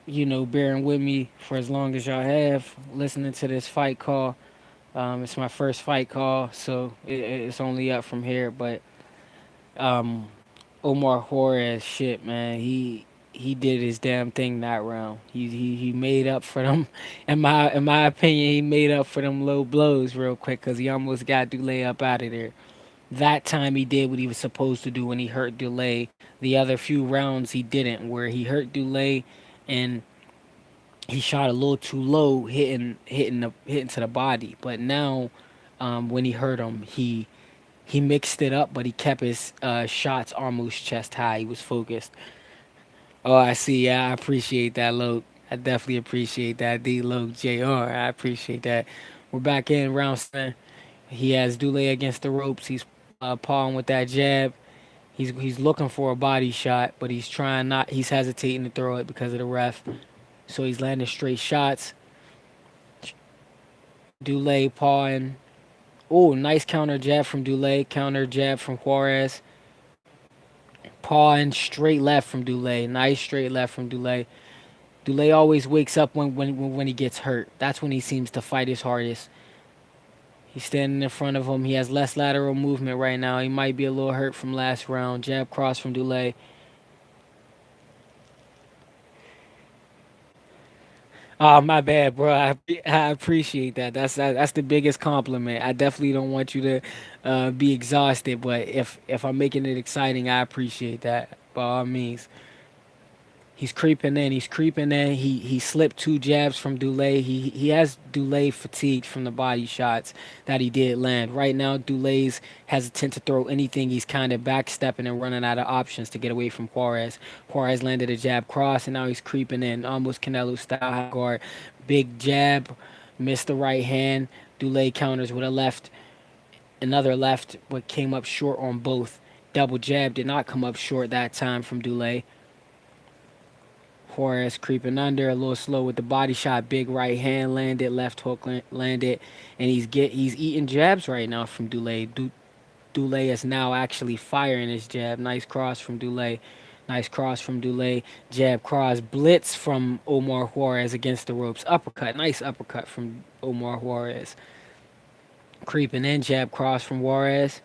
bearing with me for as long as y'all have, listening to this fight call. It's my first fight call, so it's only up from here. But um, Omar Juarez, shit, man, he did his damn thing that round. He made up for them. In my opinion, he made up for them low blows real quick because he almost got Dulé up out of there. That time he did what he was supposed to do when he hurt Dulé. The other few rounds he didn't, where he hurt Dulé and he shot a little too low, hitting to the body. But now, when he hurt him, he mixed it up, but he kept his shots almost chest high. He was focused. Oh, I see. Yeah, I appreciate that, Loke. I definitely appreciate that, D Loke Jr. I appreciate that. We're back in round 7. He has Dulé against the ropes. He's pawing with that jab. He's looking for a body shot, but he's trying not. He's hesitating to throw it because of the ref. So he's landing straight shots. Dulé pawing. Oh, nice counter jab from Dulé. Counter jab from Juarez. Pawing straight left from Dulé. Nice straight left from Dulé. Dulé always wakes up when he gets hurt. That's when he seems to fight his hardest. He's standing in front of him. He has less lateral movement right now. He might be a little hurt from last round. Jab cross from Dulé. Oh, my bad, bro. I appreciate that. That's the biggest compliment. I definitely don't want you to be exhausted, but if I'm making it exciting, I appreciate that by all means. He's creeping in. He's creeping in. He slipped 2 jabs from Dulé. He has Dulé fatigued from the body shots that he did land. Right now, Dulay's hesitant to throw anything. He's kind of backstepping and running out of options to get away from Juarez. Juarez landed a jab cross, and now he's creeping in, almost Canelo style high guard. Big jab, missed the right hand. Dulé counters with a left, another left, but came up short on both. Double jab did not come up short that time from Dulé. Juarez creeping under, a little slow with the body shot. Big right hand landed, left hook landed, and he's eating jabs right now from Dulé. Dulé is now actually firing his jab. Nice cross from Dulé. Nice cross from Dulé. Jab cross blitz from Omar Juarez against the ropes. Uppercut. Nice uppercut from Omar Juarez. Creeping in, jab cross from Juarez.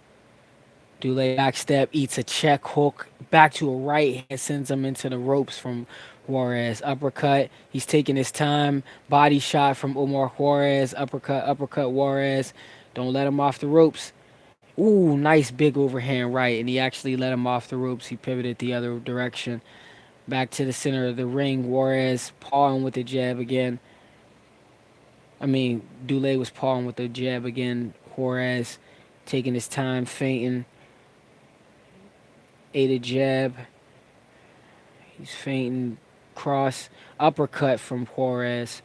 Dulé backstep, eats a check hook, back to a right hand, sends him into the ropes from Juarez. Uppercut, he's taking his time. Body shot from Omar Juarez. Uppercut, uppercut Juarez. Don't let him off the ropes. Ooh, nice big overhand right, and he actually let him off the ropes. He pivoted the other direction. Back to the center of the ring. Juarez pawing with the jab again. Dulé was pawing with the jab again. Juarez taking his time, feinting. Ate a jab. He's feinting. Cross. Uppercut from Juarez.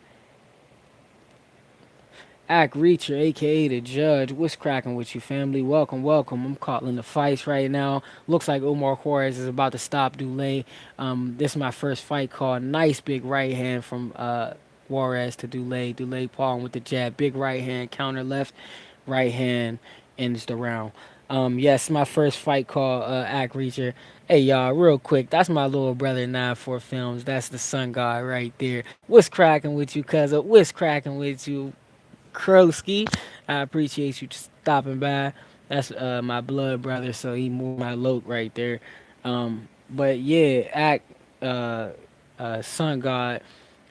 Act Reacher, aka the Judge. What's cracking with you, family? Welcome, welcome. I'm calling the fights right now. Looks like Omar Juarez is about to stop Dulé. This is my first fight call. Nice big right hand from Juarez to Dulé. Dulé pawing with the jab. Big right hand, counter left, right hand ends the round. Yes, my first fight call, Act Reacher. Hey y'all, real quick, that's my little brother 94 Films. That's the sun god right there. What's cracking with you, cuz? What's cracking with you? Krosky. I appreciate you stopping by. That's my blood brother, so he more my loke right there. But yeah, act. Sun God,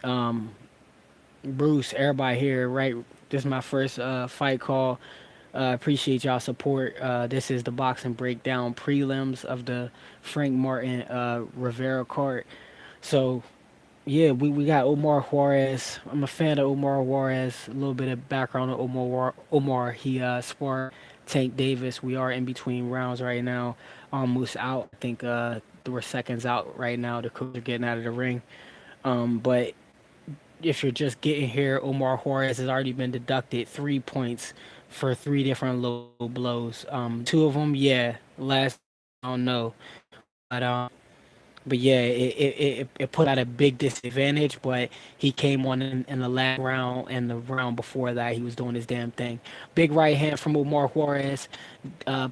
um, Bruce, everybody here, right? This is my first fight call. Appreciate y'all support. This is the boxing breakdown prelims of the Frank Martin Rivera card. So yeah, we got Omar Juarez. I'm a fan of Omar Juarez. A little bit of background on Omar. He sparred Tank Davis. We are in between rounds right now. Almost out. I think we're seconds out right now. The coach are getting out of the ring. But if you're just getting here, Omar Juarez has already been deducted 3 points for three different low blows. Two of them, yeah. Last, I don't know, but but yeah, it put at a big disadvantage. But he came on in the last round and the round before that, he was doing his damn thing. Big right hand from Omar Juarez,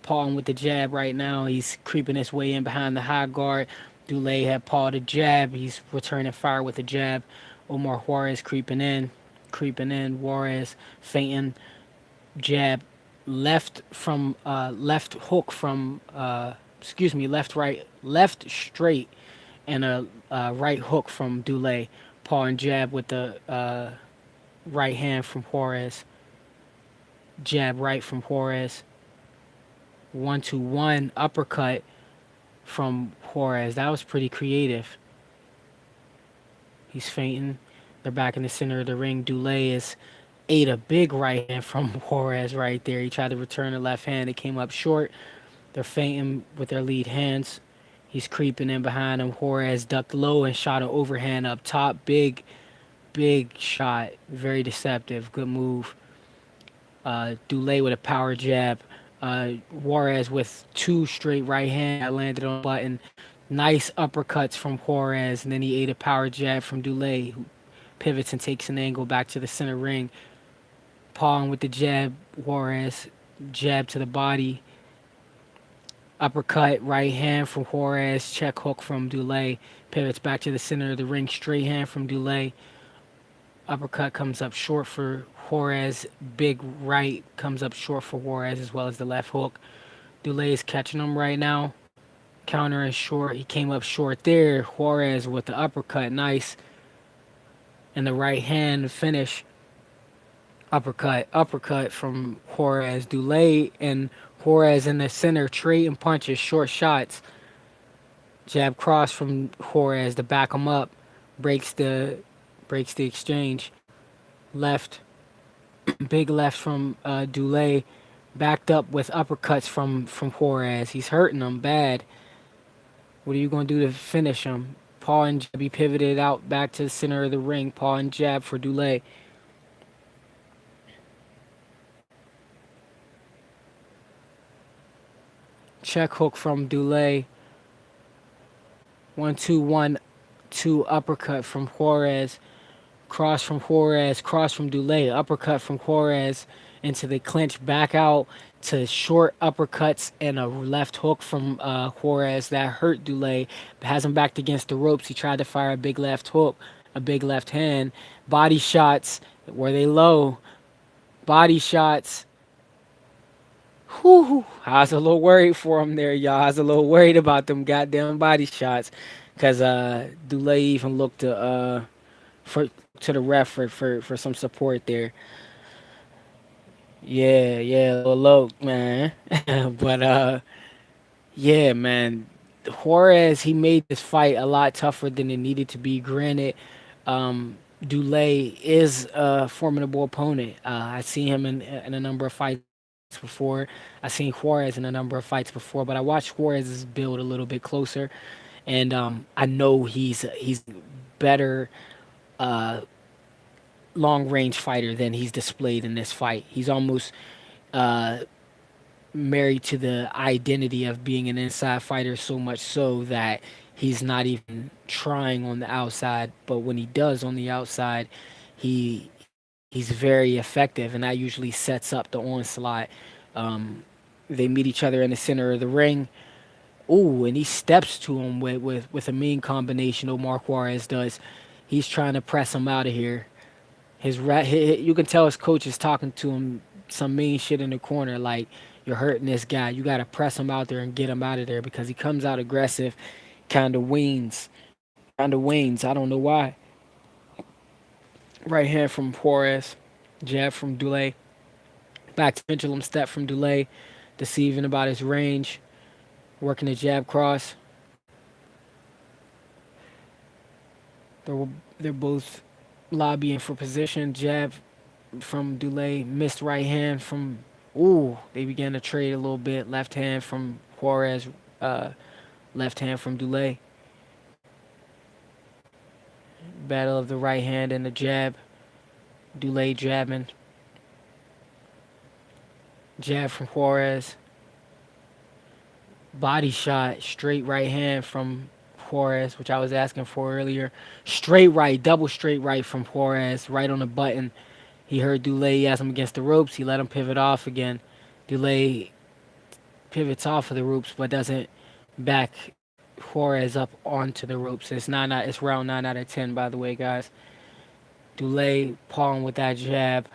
pawing with the jab right now. He's creeping his way in behind the high guard. Dulé had pawed a jab. He's returning fire with a jab. Omar Juarez creeping in, creeping in. Juarez feinting jab, left hook from excuse me, left straight, and a right hook from Dulé. Paw and jab with the right hand from Juarez. Jab right from Juarez. 1-2-1 uppercut from Juarez. That was pretty creative. He's feinting. They're back in the center of the ring. Dulé is ate a big right hand from Juarez right there. He tried to return the left hand. It came up short. They're feinting with their lead hands. He's creeping in behind him. Juarez ducked low and shot an overhand up top. Big shot. Very deceptive. Good move. Dulé with a power jab. Juarez with two straight right hand that landed on the button. Nice uppercuts from Juarez, and then he ate a power jab from Dulé, who pivots and takes an angle back to the center ring. Pawing with the jab, Juarez jab to the body. Uppercut, right hand from Juarez, check hook from Dulé. Pivots back to the center of the ring, straight hand from Dulé. Uppercut comes up short for Juarez. Big right comes up short for Juarez as well as the left hook. Dulé is catching him right now. Counter is short. He came up short there. Juarez with the uppercut, nice. And the right hand finish. Uppercut from Juarez. Dulé and Juarez in the center, trading punches, short shots. Jab cross from Juarez to back him up. Breaks the exchange. Left, big left from Dulé. Backed up with uppercuts from Juarez. He's hurting him bad. What are you gonna do to finish him? Paw and jab. He pivoted out back to the center of the ring. Paw and jab for Dulé. Check hook from Dulé. 1-2-1-2 uppercut from Juarez. Cross from Juarez. Cross from Dulé. Uppercut from Juarez into the clinch. Back out to short uppercuts and a left hook from Juarez that hurt Dulé. Has him backed against the ropes. He tried to fire a big left hook, a big left hand. Body shots. Were they low? Body shots. Whew, I was a little worried for him there, y'all. I was a little worried about them goddamn body shots, cause Dulé even looked for to the ref for some support there. Yeah, a little low, man. But yeah, man. Juarez, he made this fight a lot tougher than it needed to be. Granted, Dulé is a formidable opponent. I see him in a number of fights before. I seen Juarez in a number of fights before, but I watched Juarez's build a little bit closer, and I know he's better uh, long range fighter than he's displayed in this fight. He's almost uh, married to the identity of being an inside fighter, so much so that he's not even trying on the outside. But when he does on the outside, he's very effective, and that usually sets up the onslaught. Um, they meet each other in the center of the ring. Ooh, and he steps to him with a mean combination. Omar Juarez does. He's trying to press him out of here. You can tell his coach is talking to him some mean shit in the corner, like you're hurting this guy. You got to press him out there and get him out of there because he comes out aggressive, kind of weans. kind of wanes. I don't know why. Right hand from Juarez, jab from Dulé, back to pendulum step from Dulé, deceiving about his range, working the jab cross. They're they're both lobbying for position. Jab from Dulé, missed right hand from. Ooh, they began to trade a little bit. Left hand from Juarez, uh, left hand from Dulé. Battle of the right hand and the jab. Dulé jabbing. Jab from Juarez. Body shot, straight right hand from Juarez, which I was asking for earlier. Straight right, double straight right from Juarez, right on the button. He heard Dulé, he has him against the ropes. He let him pivot off again. Dulé pivots off of the ropes, but doesn't back Juarez up onto the ropes. It's round 9 out of 10, by the way, guys. Dulé pawing with that jab.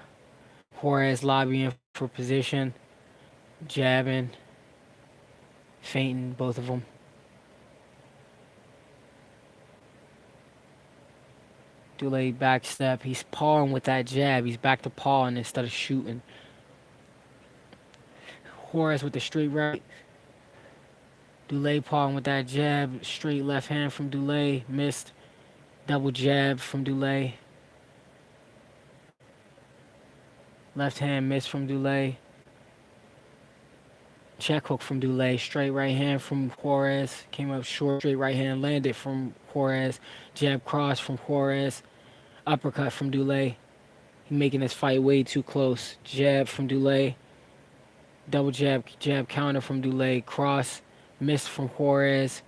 Juarez lobbying for position, jabbing, feinting, both of them. Dulé back step. He's pawing with that jab. He's back to pawing instead of shooting. Juarez with the straight right. Dulé pawing with that jab. Straight left hand from Dulé. Missed. Double jab from Dulé. Left hand missed from Dulé. Check hook from Dulé. Straight right hand from Juarez. Came up short. Straight right hand landed from Juarez. Jab cross from Juarez. Uppercut from Dulé. He making this fight way too close. Jab from Dulé. Double jab, jab counter from Dulé. Cross, missed from Juarez.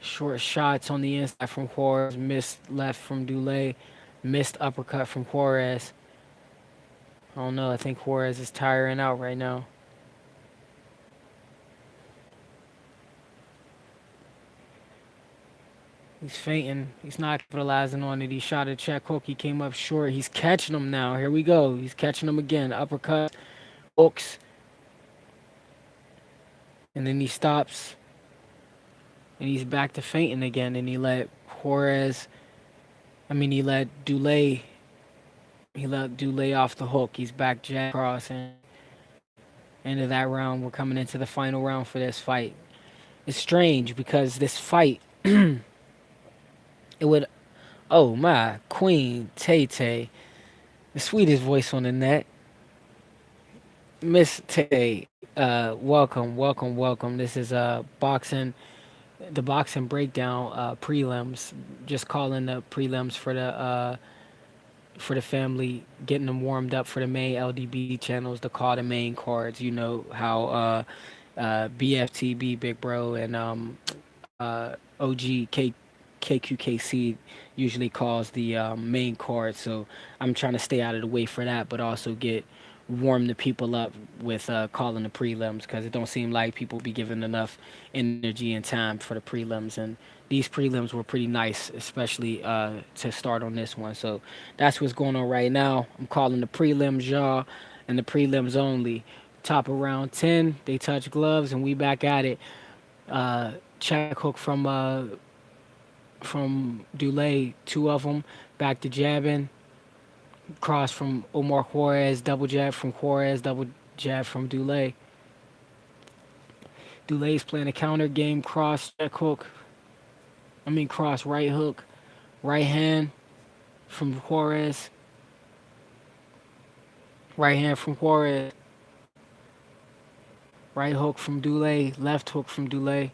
Short shots on the inside from Juarez. Missed left from Dulé. Missed uppercut from Juarez. I don't know. I think Juarez is tiring out right now. He's fainting. He's not capitalizing on it. He shot a check hook. He came up short. He's catching him now. Here we go. He's catching him again. Uppercut, hooks, and then he stops. And he's back to fainting again. And he let he let Dulé off the hook. He's back jab cross. And end of that round, we're coming into the final round for this fight. It's strange because this fight, it would, oh my, Queen Tay Tay, the sweetest voice on the net. Miss Tay, welcome, welcome, welcome. This is the boxing breakdown prelims. Just calling the prelims for the family, getting them warmed up for the main LDB channels to call the main cards. You know how BFTB Big Bro and OG KQKC usually calls the main card. So I'm trying to stay out of the way for that, but also warm the people up with calling the prelims because it don't seem like people be giving enough energy and time for the prelims. And these prelims were pretty nice, especially to start on this one. So that's what's going on right now. I'm calling the prelims, y'all, and the prelims only. Top of round 10, they touch gloves, and we back at it. Check hook from Dulé, two of them, back to jabbing. Cross from Omar Juarez, double jab from Juarez, double jab from Dulé. Dulé's playing a counter game, cross check hook. Cross right hook, right hand from Juarez, right hand from Juarez, right hook from Dulé, left hook from Dulé,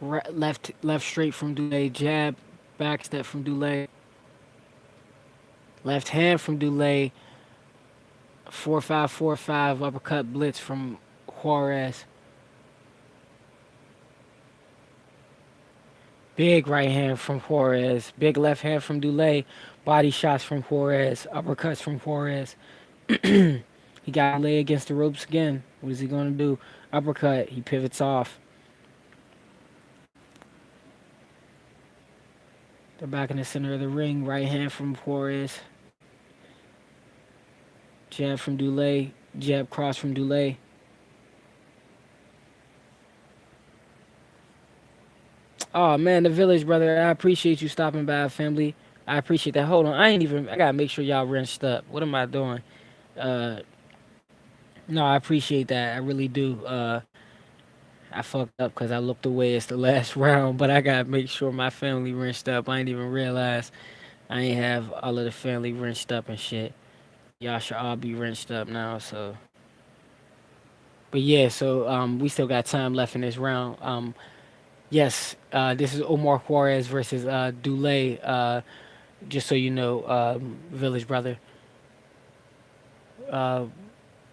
left straight from Dulé, jab, back step from Dulé, left hand from Dulé, 4-5, 4-5 uppercut blitz from Juarez. Big right hand from Juarez. Big left hand from Dulé. Body shots from Juarez. Uppercuts from Juarez. He got Dulé against the ropes again. What is he going to do? Uppercut. He pivots off. They're back in the center of the ring. Right hand from Juarez. Jab from Dulé. Jab cross from Dulé. Oh man, the village brother. I appreciate you stopping by, family. I appreciate that. Hold on, I ain't even. I gotta make sure y'all rinsed up. What am I doing? Uh, no, I appreciate that. I really do. I fucked up because I looked away. It's the last round, but I gotta make sure my family rinsed up. I ain't even realize I ain't have all of the family rinsed up and shit. Y'all should all be rinsed up now. So, but yeah. So we still got time left in this round. Yes. This is Omar Juarez versus Dulé. Just so you know, Village brother. Uh,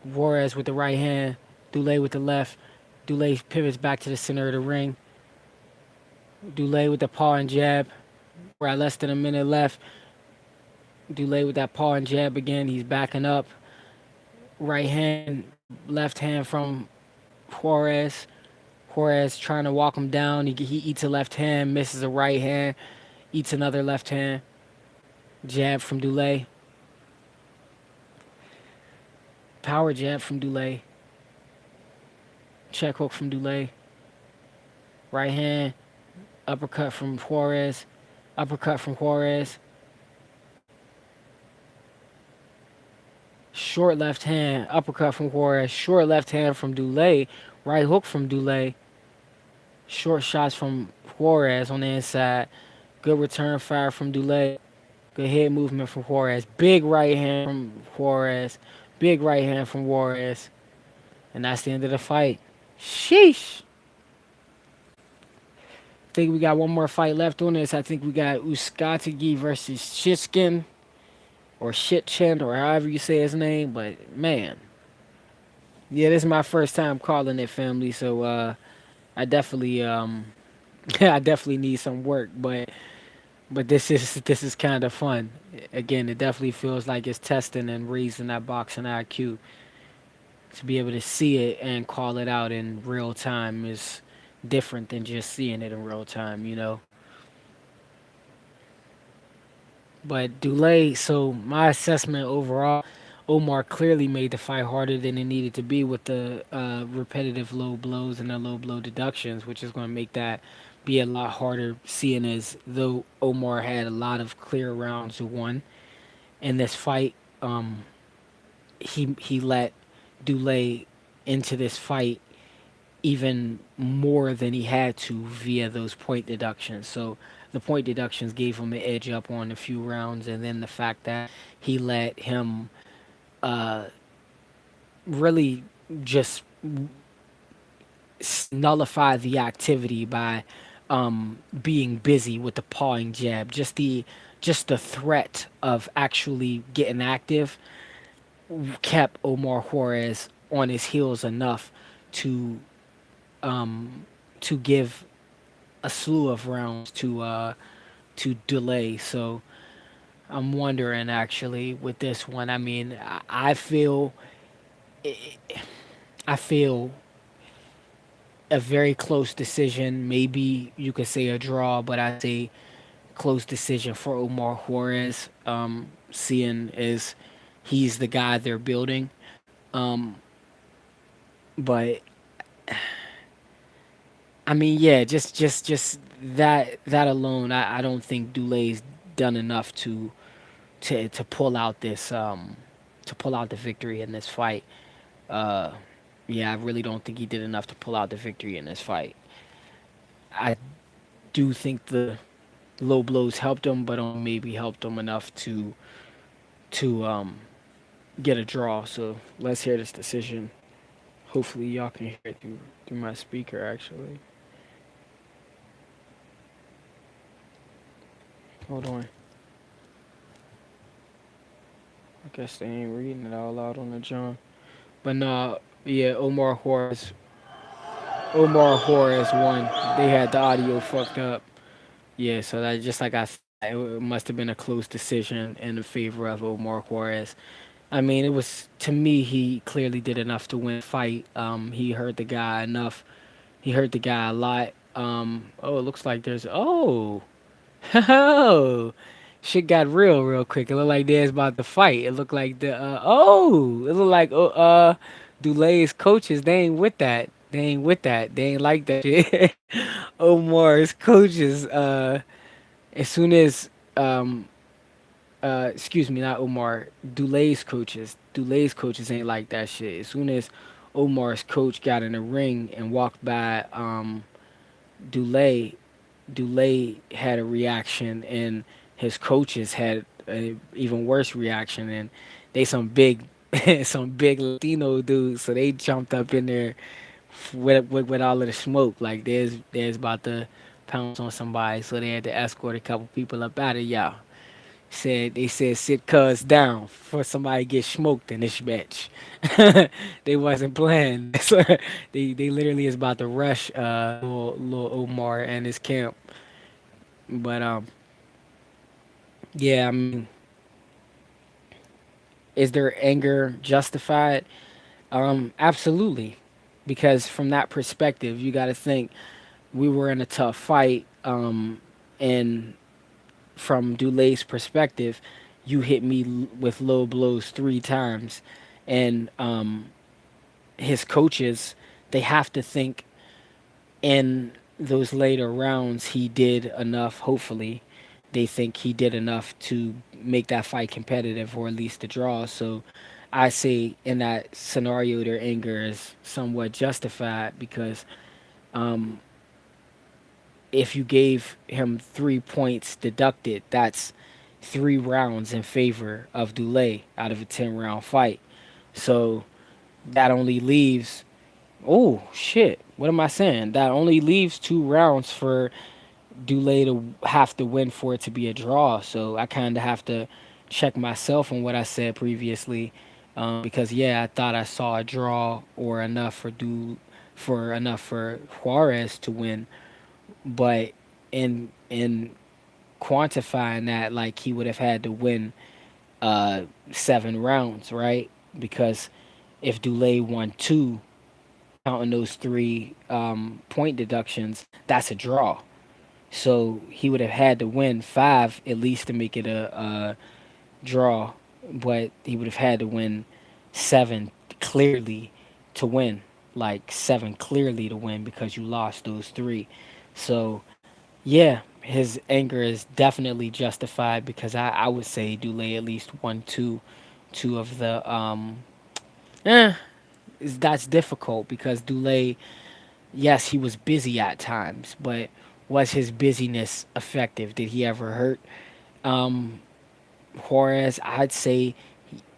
Juarez with the right hand, Dulé with the left. Dulé pivots back to the center of the ring. Dulé with the paw and jab. We're at less than a minute left. Dulé with that paw and jab again. He's backing up. Right hand, left hand from Juarez. Juarez trying to walk him down. He eats a left hand, misses a right hand, eats another left hand. Jab from Dulé. Power jab from Dulé. Check hook from Dulé. Right hand, uppercut from Juarez. Uppercut from Juarez. Short left hand, uppercut from Juarez. Short left hand from Dulé. Right hook from Dulé. Short shots from Juarez on the inside. Good return fire from Dulé. Good head movement from Juarez. Big right hand from Juarez. Big right hand from Juarez. And that's the end of the fight. Sheesh. I think we got one more fight left on this. I think we got Uskatigi versus Shitskin or Shitchin or however you say his name. But man, yeah, this is my first time calling it, family. So I definitely I definitely need some work, but this is kind of fun. Again, it definitely feels like it's testing and raising that boxing IQ. To be able to see it and call it out in real time is different than just seeing it in real time, you know. But Dulé, so my assessment overall, Omar clearly made the fight harder than it needed to be with the repetitive low blows and the low blow deductions, which is going to make that be a lot harder. Seeing as though Omar had a lot of clear rounds won in this fight, um, he let Dulé into this fight even more than he had to via those point deductions. So the point deductions gave him an edge up on a few rounds, and then the fact that he let him uh, really just nullify the activity by being busy with the pawing jab. Just the threat of actually getting active kept Omar Juarez on his heels enough to um, to give a slew of rounds to delay. So I'm wondering actually with this one. I mean, I feel a very close decision. Maybe you could say a draw, but I say close decision for Omar Juarez. Seeing as he's the guy they're building. Um, but I mean, yeah, just that alone, I don't think Dulay's done enough to pull out this to pull out the victory in this fight. Uh, yeah, I really don't think he did enough to pull out the victory in this fight. I do think the low blows helped him, but only maybe helped him enough to get a draw. So let's hear this decision. Hopefully, y'all can hear it through my speaker. Actually, hold on. I guess they ain't reading it all loud on the John. But no, yeah, Omar Juarez won. They had the audio fucked up. Yeah, so that just like I said, it must have been a close decision in the favor of Omar Juarez. I mean, it was to me he clearly did enough to win the fight. He hurt the guy enough. He hurt the guy a lot. Oh, it looks like there's oh, shit got real quick. It looked like there's about to fight. It looked like Dulay's coaches they ain't with that. They ain't with that. They ain't like that shit. Omar's coaches, as soon as excuse me, not Omar, Dulay's coaches ain't like that shit. As soon as Omar's coach got in the ring and walked by Dulay, Dulay had a reaction, and his coaches had an even worse reaction, and they some big, some big Latino dudes, so they jumped up in there with all of the smoke, like there's about to pounce on somebody, so they had to escort a couple people up out of y'all. They said sit cuz down for somebody get smoked in this match. They wasn't playing. So they literally is about to rush little Omar and his camp. But yeah, I mean, is their anger justified? Absolutely. Because from that perspective, you got to think we were in a tough fight, and from Dulay's perspective, you hit me with low blows 3 times, and his coaches, they have to think in those later rounds he did enough. Hopefully, they think he did enough to make that fight competitive or at least a draw. So, I say in that scenario, their anger is somewhat justified because um, if you gave him 3 points deducted, that's 3 rounds in favor of Dulé out of a 10 round fight. So that only leaves, oh shit, what am I saying? That only leaves 2 rounds for Dulé to have to win for it to be a draw. So I kind of have to check myself on what I said previously, because yeah, I thought I saw a draw or enough for Juarez to win, but in quantifying that, like he would have had to win 7 rounds, right? Because if Dulé won two, counting those 3 point deductions, that's a draw. So he would have had to win 5 at least to make it a draw, but he would have had to win 7 clearly to win, like 7 clearly to win because you lost those 3. So yeah, his anger is definitely justified because I would say Dulé at least won two of the eh, that's difficult because Dulé, yes, he was busy at times, but was his busyness effective? Did he ever hurt um Juarez? I'd say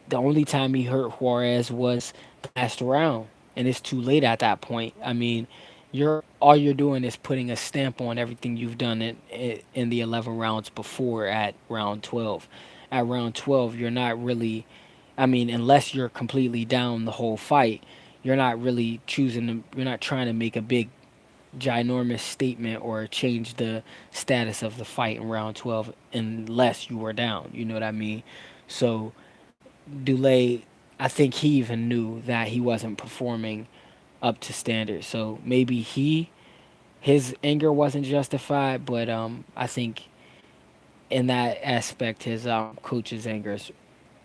the only time he hurt Juarez was the last round, and it's too late at that point. I mean, you're all you're doing is putting a stamp on everything you've done in the 11 rounds before at round 12. At round 12, you're not really, I mean, unless you're completely down the whole fight, you're not really you're not trying to make a big ginormous statement or change the status of the fight in round 12 unless you were down. You know what I mean? So Dulé, I think he even knew that he wasn't performing up to standard. So maybe his anger wasn't justified, but I think in that aspect, his coach's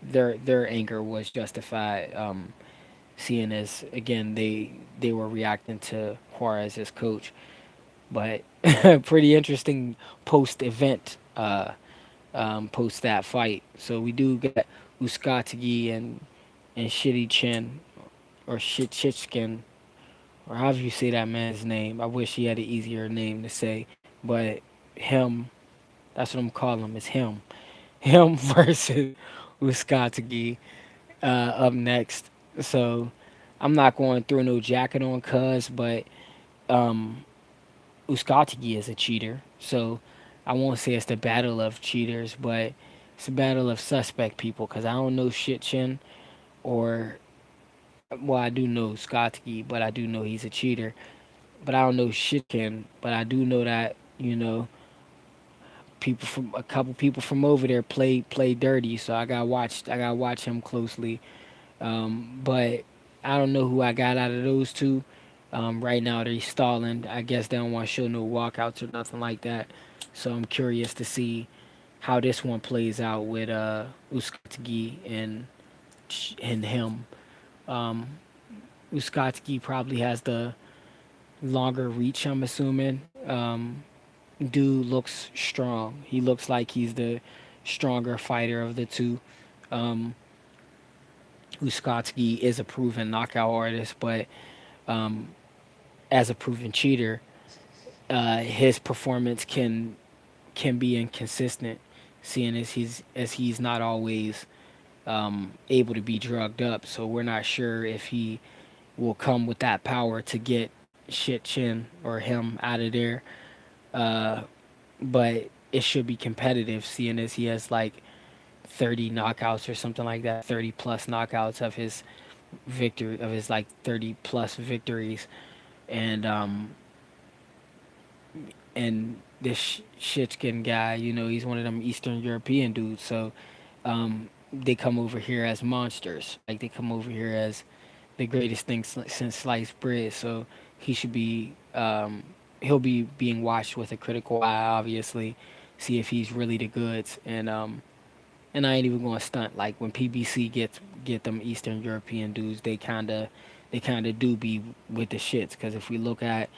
their anger was justified. Seeing as again they were reacting to Juarez as coach, but pretty interesting post event. Post that fight. So we do get Uskatigi and Shitty Chin or Shitchkin or however you say that man's name. I wish he had an easier name to say, but him. That's what I'm calling him. It's him. Him versus Uskatigi up next. So I'm not going through no jacket on Cuz, but um, Uskatigi is a cheater. So I won't say it's the battle of cheaters, but it's a battle of suspect people because I don't know shit chin or well I do know Uskatigi, but I do know he's a cheater. But I don't know shit chin, but I do know that people from a couple people from over there play dirty. So I got to watch him closely. But I don't know who I got out of those two. Right now they're stalling. I guess they don't want to show no walkouts or nothing like that. So I'm curious to see how this one plays out with Uskatigi and him. Um, Uskatigi probably has the longer reach, I'm assuming. Dude looks strong. He looks like he's the stronger fighter of the two. Um, Uskotsky is a proven knockout artist, but um, as a proven cheater, his performance can be inconsistent, seeing as he's not always able to be drugged up. So we're not sure if he will come with that power to get Shit Chin or him out of there. Uh, but it should be competitive, seeing as he has like 30 knockouts or something like that, 30 plus knockouts of his victory of his like 30 plus victories, and this Shitskin guy, he's one of them Eastern European dudes. So they come over here as monsters. Like they come over here as the greatest thing since sliced bread. So he should be he'll be being watched with a critical eye, obviously, see if he's really the goods. And I ain't even going to stunt. Like when PBC get them Eastern European dudes, they kind of do be with the shits. Because if we look at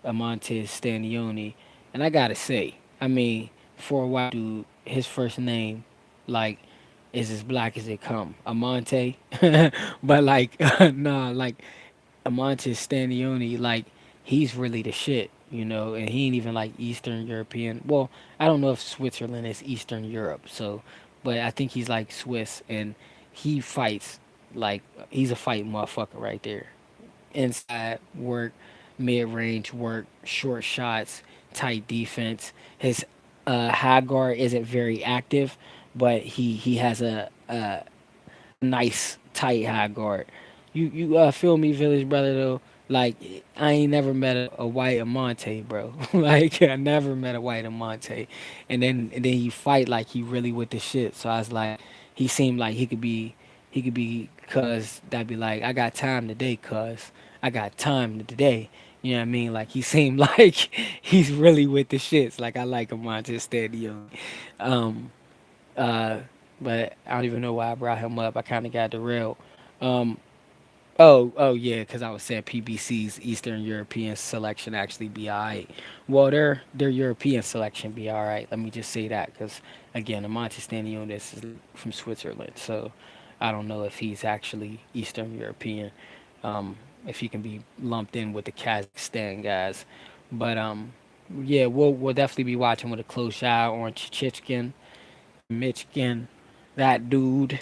Amonte Stanioni, and I gotta say, I mean, for a white dude, his first name, like, is as black as it come, Amonte. But like, nah, like Amonte Stanioni, like he's really the shit, and he ain't even like Eastern European. Well, I don't know if Switzerland is Eastern Europe, so, but I think he's like Swiss, and he fights like he's a fight motherfucker right there. Inside work, mid range work, short shots, tight defense. His high guard isn't very active, but he has a nice tight high guard. You feel me, village brother though. Like I ain't never met a white Amante, bro. Like I never met a white Amante, and then he fight like he really with the shit. So I was like, he seemed like he could be cuz that'd be like I got time today, cuz I got time today. You know what I mean? Like he seemed like he's really with the shits. Like I like Amante Stadio. Um, uh, but I don't even know why I brought him up. I kind of got derailed. Um, oh yeah, because I was saying PBC's Eastern European selection actually be alright. Well, their European selection be alright. Let me just say that because again, Amonte Stanionis is from Switzerland, so I don't know if he's actually Eastern European. If he can be lumped in with the Kazakhstan guys, but yeah, we'll definitely be watching with a close eye on Chichkin Michigan, that dude,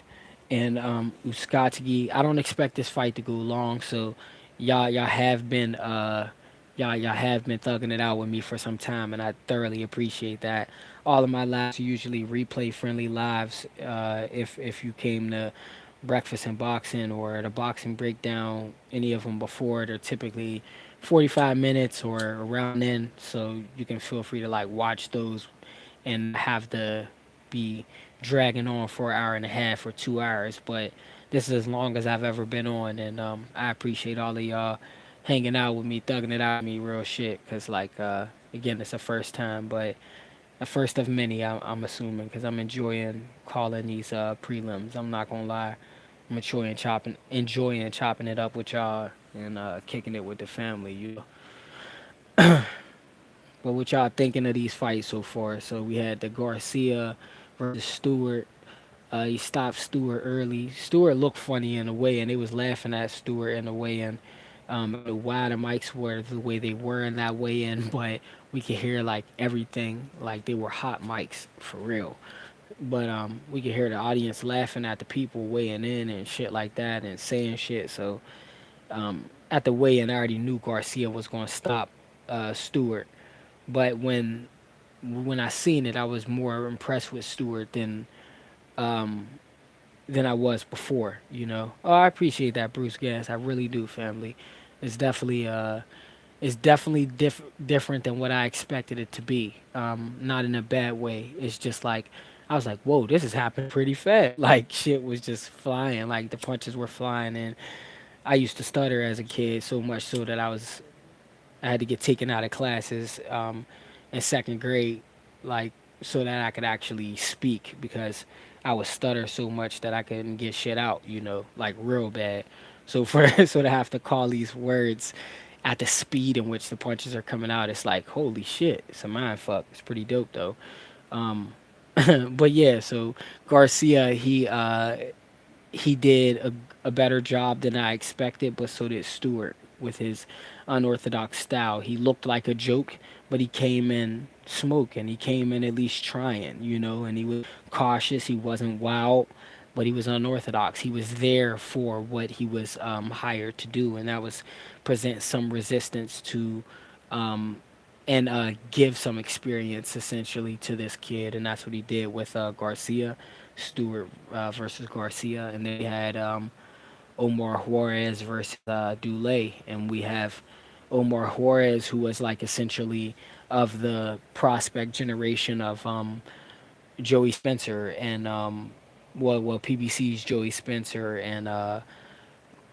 and Uskategi. I don't expect this fight to go long, so y'all have been y'all have been thugging it out with me for some time, and I thoroughly appreciate that. All of my lives are usually replay friendly lives. If you came to breakfast and boxing or the boxing breakdown, any of them before, they're typically 45 minutes or around then, so you can feel free to like watch those and have to be dragging on for an hour and a half or 2 hours. But this is as long as I've ever been on, and I appreciate all of y'all hanging out with me, thugging it out with me, real shit. Cause like again, it's a first time, but a first of many. I'm assuming, cause I'm enjoying calling these prelims. I'm not gonna lie, I'm enjoying chopping it up with y'all and kicking it with the family. But what y'all thinking of these fights so far? So we had the Garcia versus Stewart. He stopped Stewart early. Stewart looked funny in a way, and they was laughing at Stewart in a way. And I don't know why the mics were the way they were in that way in, but we could hear like everything, like they were hot mics for real. But we could hear the audience laughing at the people weighing in and shit like that and saying shit. So at the weigh-in, I already knew Garcia was going to stop Stewart. But when I seen it, I was more impressed with Stewart um, than I was before. Oh, I appreciate that, Bruce Gas. I really do, family. It's definitely different than what I expected it to be. Not in a bad way. It's just like I was like, whoa, this is happening pretty fast. Like shit was just flying. Like the punches were flying, and I used to stutter as a kid so much so that I had to get taken out of classes in second grade, like so that I could actually speak because I would stutter so much that I couldn't get shit out, like real bad. So for so to have to call these words at the speed in which the punches are coming out, it's like holy shit, it's a mind fuck. It's pretty dope though. Um, but yeah, so Garcia, he did a better job than I expected, but so did Stewart with his unorthodox style. He looked like a joke, but he came in smoking. He came in at least trying, you know, and he was cautious. He wasn't wild, but he was unorthodox. He was there for what he was hired to do, and that was present some resistance to um, and give some experience essentially to this kid, and that's what he did with Garcia, Stewart versus Garcia, and then we had Omar Juarez versus Dulé, and we have Omar Juarez, who was like essentially of the prospect generation of Joey Spencer and PBC's Joey Spencer and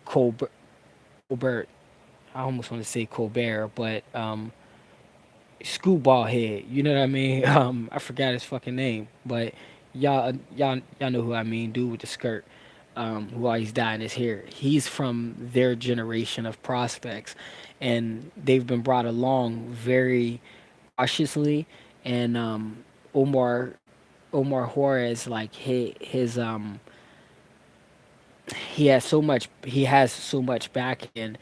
Colbert. Colbert. I almost want to say Colbert, but Screwball Head. You know what I mean? I forgot his fucking name, but y'all know who I mean. Dude with the skirt, who always dyeing his hair. He's from their generation of prospects, and they've been brought along very cautiously. And Omar Omar Juarez, like he has so much back end,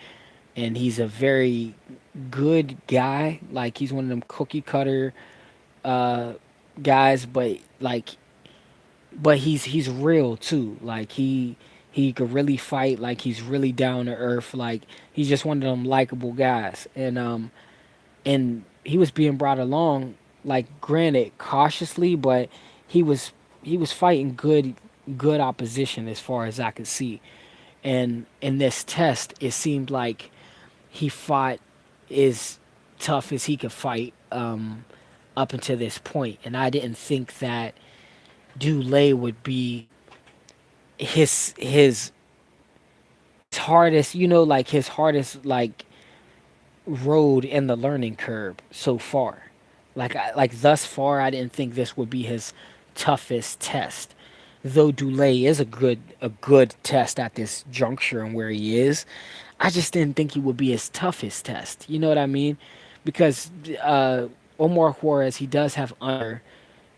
and he's a very good guy. Like he's one of them cookie cutter uh guys, but he's real too. Like he could really fight. Like he's really down to earth. Like he's just one of them likable guys. And he was being brought along, like granted cautiously, but he was he was fighting good opposition as far as I could see. And in this test, it seemed like he fought as tough as he could fight up until this point, and I didn't think that Dulé would be his hardest, you know, like his hardest like road in the learning curve so far. Like thus far, I didn't think this would be his toughest test. Though Dulé is a good test at this juncture and where he is, I just didn't think he would be his toughest test. You know what I mean? Because Omar Juarez, he does have under,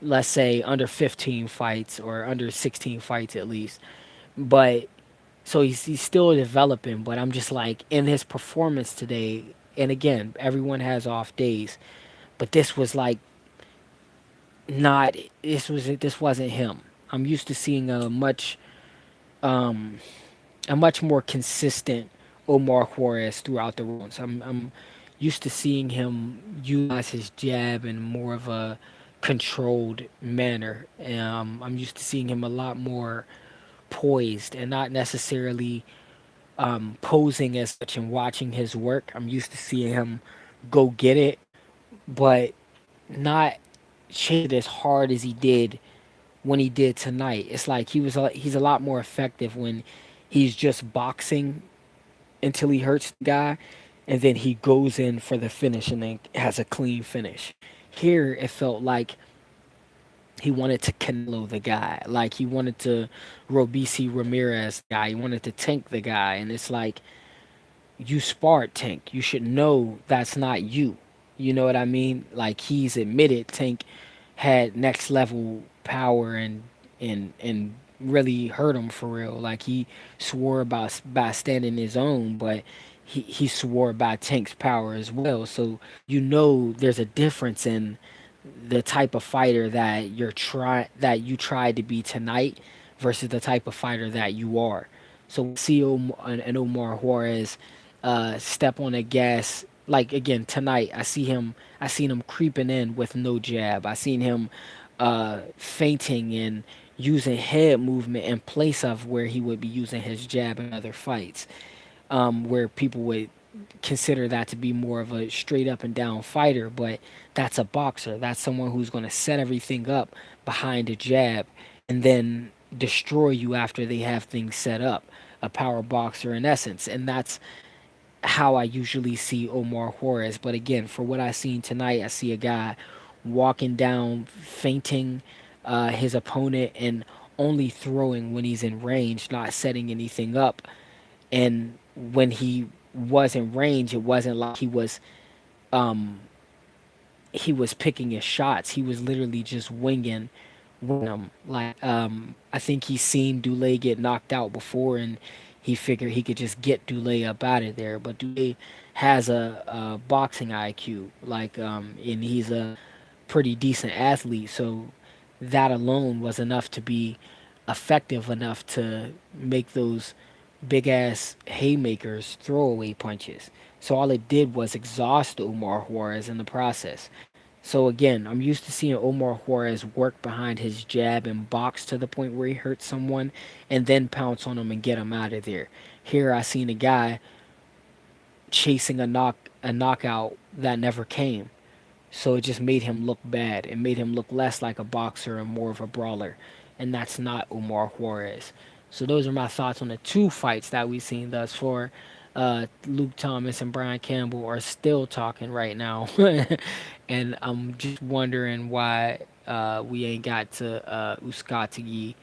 let's say, under 15 fights or under 16 fights at least. But so he's still developing, but I'm just like in his performance today, and again, everyone has off days, but this was like not this wasn't him. I'm used to seeing um a much more consistent Omar Juarez throughout the rounds. I'm used to seeing him utilize his jab in more of a controlled manner. I'm used to seeing him a lot more poised and not necessarily posing as such and watching his work. I'm used to seeing him go get it, but not chase it as hard as he did when he did tonight. It's like he's a lot more effective when he's just boxing until he hurts the guy, and then he goes in for the finish and then has a clean finish. Here it felt like he wanted to Canelo the guy, like he wanted to Robisi Ramirez the guy, he wanted to tank the guy, and it's like you sparred Tank. You should know that's not you. You know what I mean? Like he's admitted Tank had next level power and really hurt him for real. Like he swore about by standing his own, but he swore by Tank's power as well. So you know there's a difference in the type of fighter that you tried to be tonight versus the type of fighter that you are. So we see an Omar Juarez step on the gas. Like again tonight, I seen him creeping in with no jab. I seen him feinting and using head movement in place of where he would be using his jab in other fights, where people would consider that to be more of a straight up and down fighter, but that's a boxer. That's someone who's going to set everything up behind a jab and then destroy you after they have things set up. A power boxer in essence, and that's how I usually see Omar Juarez. But again, for what I seen tonight, I see a guy walking down, feinting his opponent, and only throwing when he's in range, not setting anything up. And when he was in range. It wasn't like um he was picking his shots. He was literally just winging them. Like I think he's seen Dulé get knocked out before, and he figured he could just get Dulé up out of there. But Dulé has a boxing IQ, like and he's a pretty decent athlete. So that alone was enough to be effective enough to make those big ass haymakers throwaway punches. So all it did was exhaust Omar Juarez in the process. So again, I'm used to seeing Omar Juarez work behind his jab and box to the point where he hurts someone and then pounce on him and get him out of there. Here I seen a guy chasing a knockout that never came. So it just made him look bad. It made him look less like a boxer and more of a brawler. And that's not Omar Juarez. So those are my thoughts on the two fights that we've seen thus far. Luke Thomas and Brian Campbell are still talking right now. And I'm just wondering why we ain't got to Uskatigi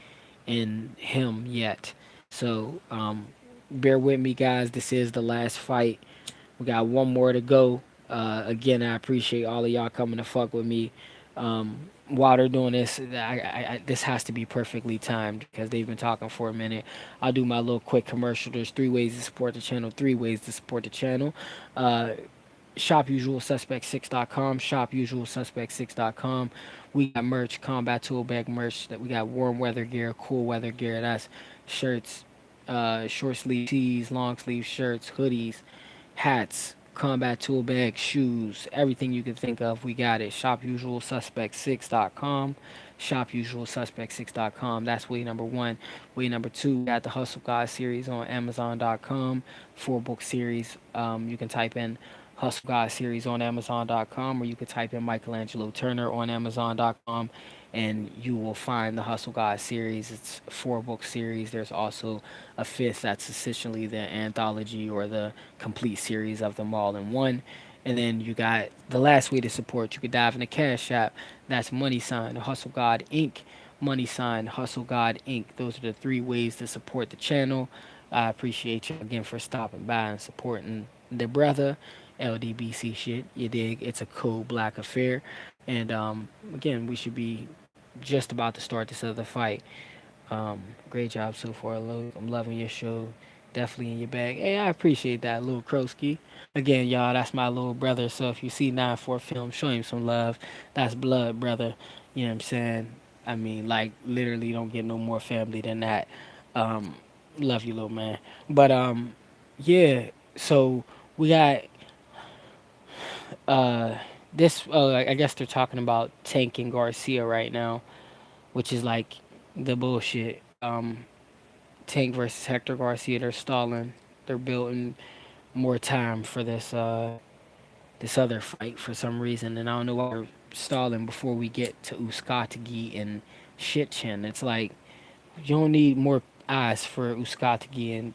and him yet. So bear with me, guys. This is the last fight. We got one more to go. Again, I appreciate all of y'all coming to fuck with me. While they're doing this, this has to be perfectly timed because they've been talking for a minute. I'll do my little quick commercial. There's three ways to support the channel. Three ways to support the channel. Uh, ShopUsualSuspect6.com. ShopUsualSuspect6.com. We got merch, combat tool bag merch. That we got warm weather gear, cool weather gear. That's shirts, short sleeve tees, long sleeve shirts, hoodies, hats, combat tool bags, shoes, everything you can think of, we got it. ShopUsualSuspect6.com. ShopUsualSuspect6.com. That's way number one. Way number two, we got the Hustle God series on Amazon.com. 4 book series. You can type in Hustle God series on Amazon.com, or you could type in Michelangelo Turner on Amazon.com, and you will find the Hustle God series. It's a 4 book series. There's also a fifth that's essentially the anthology or the complete series of them all in one. And then you got the last way to support. You could dive in the Cash App. That's money sign Hustle God Inc. Money sign Hustle God Inc. Those are the three ways to support the channel. I appreciate you again for stopping by and supporting the brother. LDBC shit, you dig? It's a cool black affair. And again, we should be just about to start this other fight. Great job so far, Luke. I'm loving your show. Definitely in your bag. Hey, I appreciate that, little Krosky. Again, y'all, that's my little brother. So if you see 9-4 film, show him some love. That's blood, brother. You know what I'm saying? I mean, like, literally don't get no more family than that. Um, love you, little man. But, yeah, so we got uh, this. I guess they're talking about Tank and Garcia right now, which is like the bullshit. Tank versus Hector Garcia. They're stalling. They're building more time for this other fight for some reason, and I don't know why we're stalling before we get to Uskatagi and Shitchin. It's like you don't need more eyes for Uskatagi and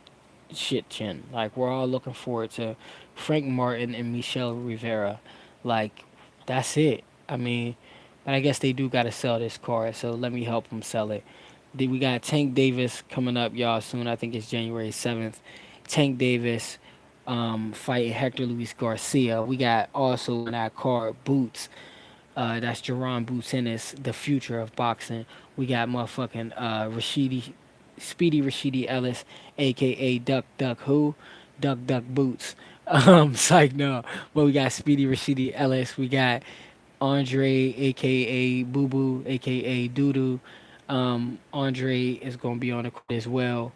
Shitchin. Like we're all looking forward to Frank Martin and Michelle Rivera. Like that's it. I mean, but I guess they do got to sell this card, so let me help them sell it. We got Tank Davis coming up, y'all, soon. I think it's January 7th. Tank Davis fighting Hector Luis Garcia. We got also in that card Boots. That's Jerron Boots Ennis, the future of boxing. We got motherfucking Speedy Rashidi Ellis, aka Duck Duck Who? Duck Duck Boots. Psych no. But we got Speedy Rashidi Ellis. We got Andre, aka Boo Boo, aka Doodoo. Andre is gonna be on the court as well.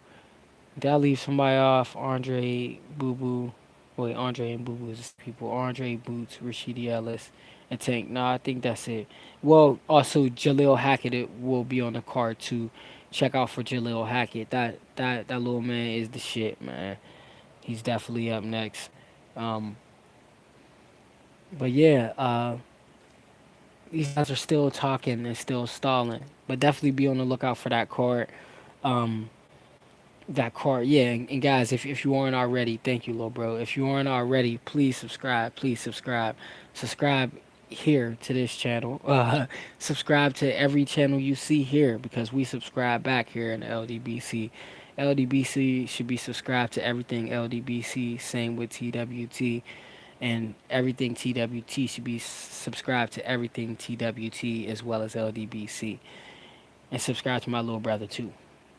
Did I leave somebody off? Andre, Boo Boo. Wait, Andre and Boo Boo is people. Andre, Boots, Rashidi Ellis, and Tank. No, I think that's it. Well, also Jaleel Hackett will be on the card too. Check out for Jaleel Hackett. That little man is the shit, man. He's definitely up next. Um, but yeah, these guys are still talking and still stalling. But definitely be on the lookout for that card. Um, that card, yeah. And guys, if you aren't already, thank you, little bro. If you aren't already, please subscribe. Please subscribe. Subscribe here to this channel. Subscribe to every channel you see here because we subscribe back here in LDBC. LDBC should be subscribed to everything LDBC. Same with TWT, and everything TWT should be subscribed to everything TWT as well as LDBC. And subscribe to my little brother too.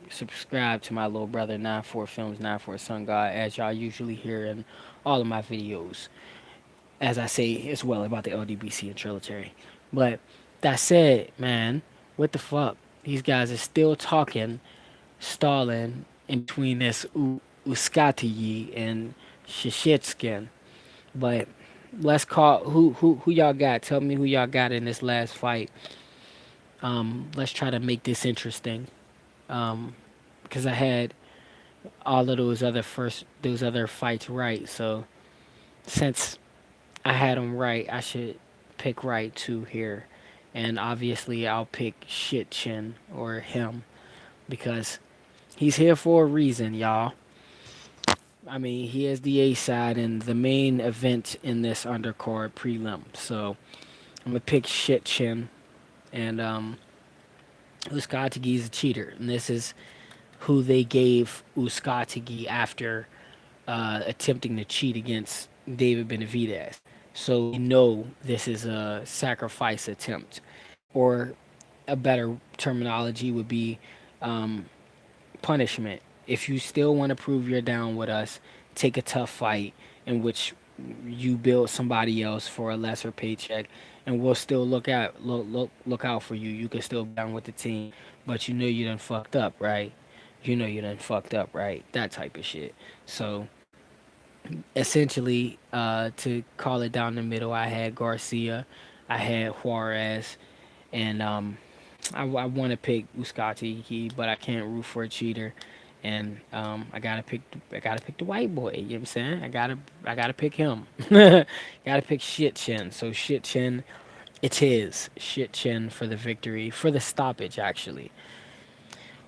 Subscribe to my little brother 94 Films 94 Sun God, as y'all usually hear in all of my videos, as I say as well about the LDBC and Trilitary. But that said, man, what the fuck? These guys are still talking, stalling in between this Uskatiyi and Shishitskin. But let's call who y'all got. Tell me who y'all got in this last fight. Let's try to make this interesting. Because I had all of those other fights right. So since I had them right, I should pick right too here. And obviously, I'll pick Shit Chin or him because he's here for a reason, y'all. I mean, he is the A side and the main event in this undercard prelim. So I'm gonna pick Shit Chin, and Uskatigi is a cheater, and this is who they gave Uskatigi after attempting to cheat against David Benavidez. So we know this is a sacrifice attempt, or a better terminology would be um, punishment. If you still want to prove you're down with us, take a tough fight in which you build somebody else for a lesser paycheck, and we'll still look out for you. You can still be down with the team, but you know you done fucked up, right? You know you done fucked up, right? That type of shit. So essentially, to call it down the middle, I had Garcia, I had Juarez, and I want to pick Uskati, but I can't root for a cheater, and I gotta pick the white boy. You know what I'm saying? I gotta pick him. Gotta pick Shit Chin. So Shit Chin, it's his Shit Chin for the victory, for the stoppage actually.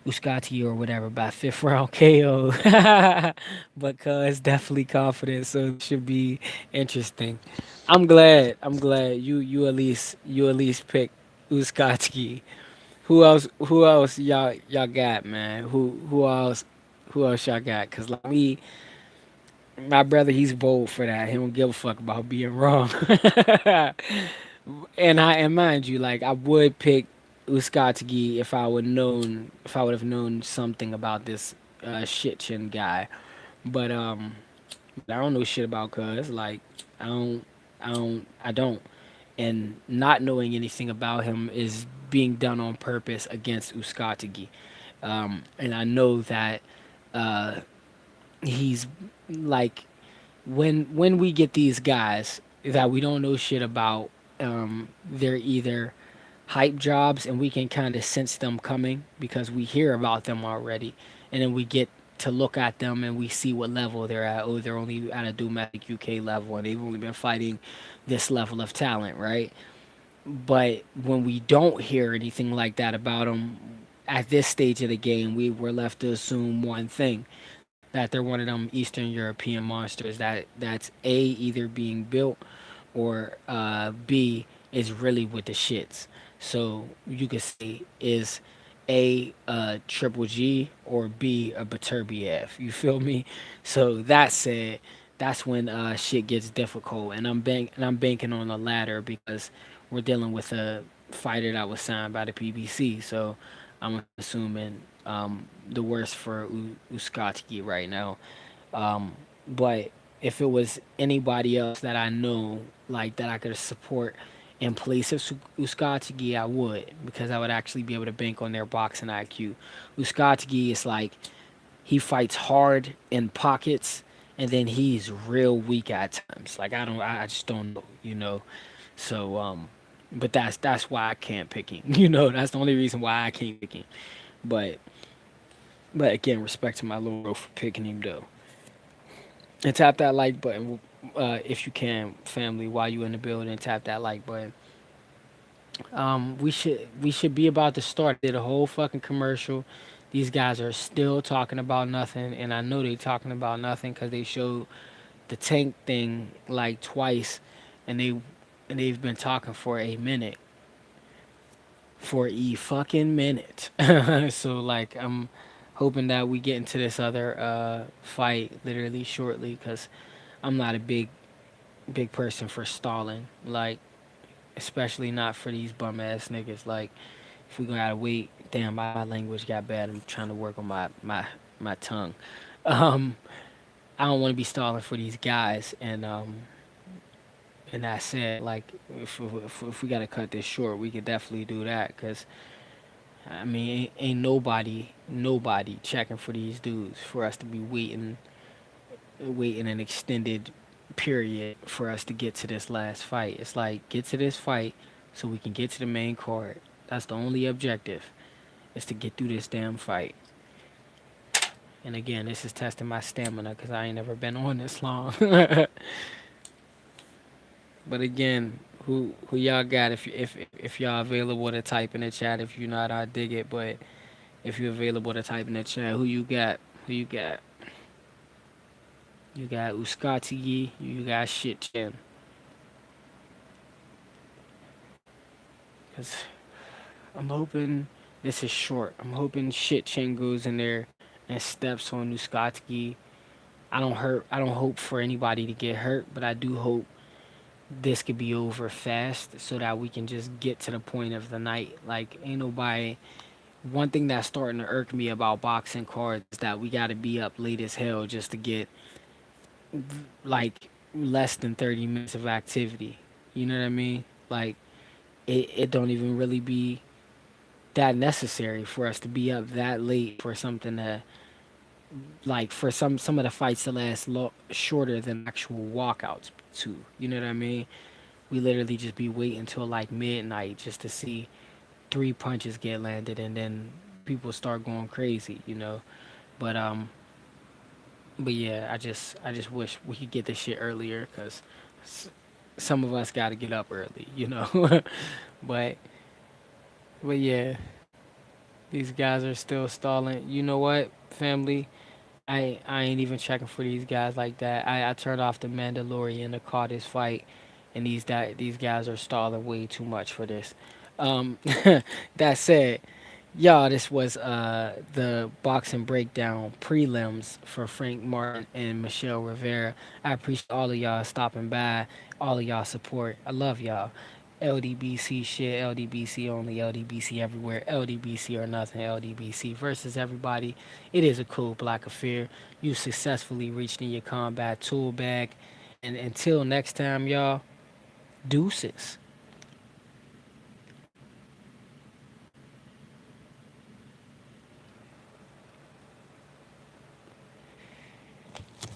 Uskati or whatever by fifth round KO. But cuz definitely confident, so it should be interesting. I'm glad. I'm glad you at least picked Uskati. Who else y'all got, man? Who else y'all got? Cuz like me, my brother, he's bold for that. He don't give a fuck about being wrong. And mind you, like I would pick Uskatigi if I would have known something about this Shitchin guy. But I don't know shit about cuz like I don't I don't, and not knowing anything about him is being done on purpose against Uskatigi. And I know that uh he's like when we get these guys that we don't know shit about, they're either hype jobs and we can kind of sense them coming because we hear about them already, and then we get to look at them and we see what level they're at. Oh, they're only at a domestic UK level and they've only been fighting this level of talent, right? But when we don't hear anything like that about them at this stage of the game, we're left to assume one thing, that they're one of them Eastern European monsters that's A, either being built, or B, is really with the shits. So you could say is A, Triple G, or B, a Baturbiev. You feel me? So that said, that's when shit gets difficult, and I'm banking on the latter because we're dealing with a fighter that was signed by the PBC. So I'm assuming the worst for Uskatski right now. Um, but if it was anybody else that I know, like that I could support in place of Uskatigi, I would, because I would actually be able to bank on their boxing IQ. Uskatigi is like he fights hard in pockets, and then he's real weak at times. Like I just don't know, you know. So but that's why I can't pick him. You know, that's the only reason why I can't pick him. But but again, respect to my little bro for picking him though. And tap that like button if you can, family. While you in the building, tap that like button. We should be about to start. Did a whole fucking commercial. These guys are still talking about nothing, and I know they talking about nothing because they showed the tank thing like twice, and they've been talking for a minute, for a fucking minute. So like hoping that we get into this other fight literally shortly, because I'm not a big person for stalling. Like, especially not for these bum ass niggas. Like, if we gotta wait, damn, my language got bad. I'm trying to work on my tongue. Um, I don't want to be stalling for these guys, and that said, like, if we gotta cut this short, we could definitely do that. Cause I mean, ain't nobody checking for these dudes for us to be waiting an extended period for us to get to this last fight. It's like, get to this fight so we can get to the main card. That's the only objective, is to get through this damn fight. And again, this is testing my stamina because I ain't never been on this long. But again, who y'all got? If y'all available to type in the chat. If you're not, I dig it. But if you're available to type in the chat, who you got? Who you got? You got Uskati. You got Shit Chin. Cause I'm hoping this is short. I'm hoping Shit Chin goes in there and steps on Uskati. I don't hope for anybody to get hurt, but I do hope this could be over fast so that we can just get to the point of the night. Like, ain't nobody. One thing that's starting to irk me about boxing cards is that we got to be up late as hell just to get like less than 30 minutes of activity. You know what I mean? Like, it don't even really be that necessary for us to be up that late for something to, like, for some of the fights to last shorter than actual walkouts too. You know what I mean? We literally just be waiting until like midnight just to see three punches get landed, and then people start going crazy, you know. But but yeah, I just wish we could get this shit earlier, because some of us got to get up early, you know. but but yeah, these guys are still stalling. You know what, family? I ain't even checking for these guys like that. I turned off the Mandalorian to call this fight, and these guys are stalling way too much for this. Um, that said, y'all, this was the boxing breakdown prelims for Frank Martin and Michelle Rivera. I appreciate all of y'all stopping by, all of y'all support. I love y'all. LDBC shit, LDBC only, LDBC everywhere, LDBC or nothing, LDBC versus everybody. It is a cool black affair. You successfully reached in your combat tool bag. And until next time, y'all, deuces.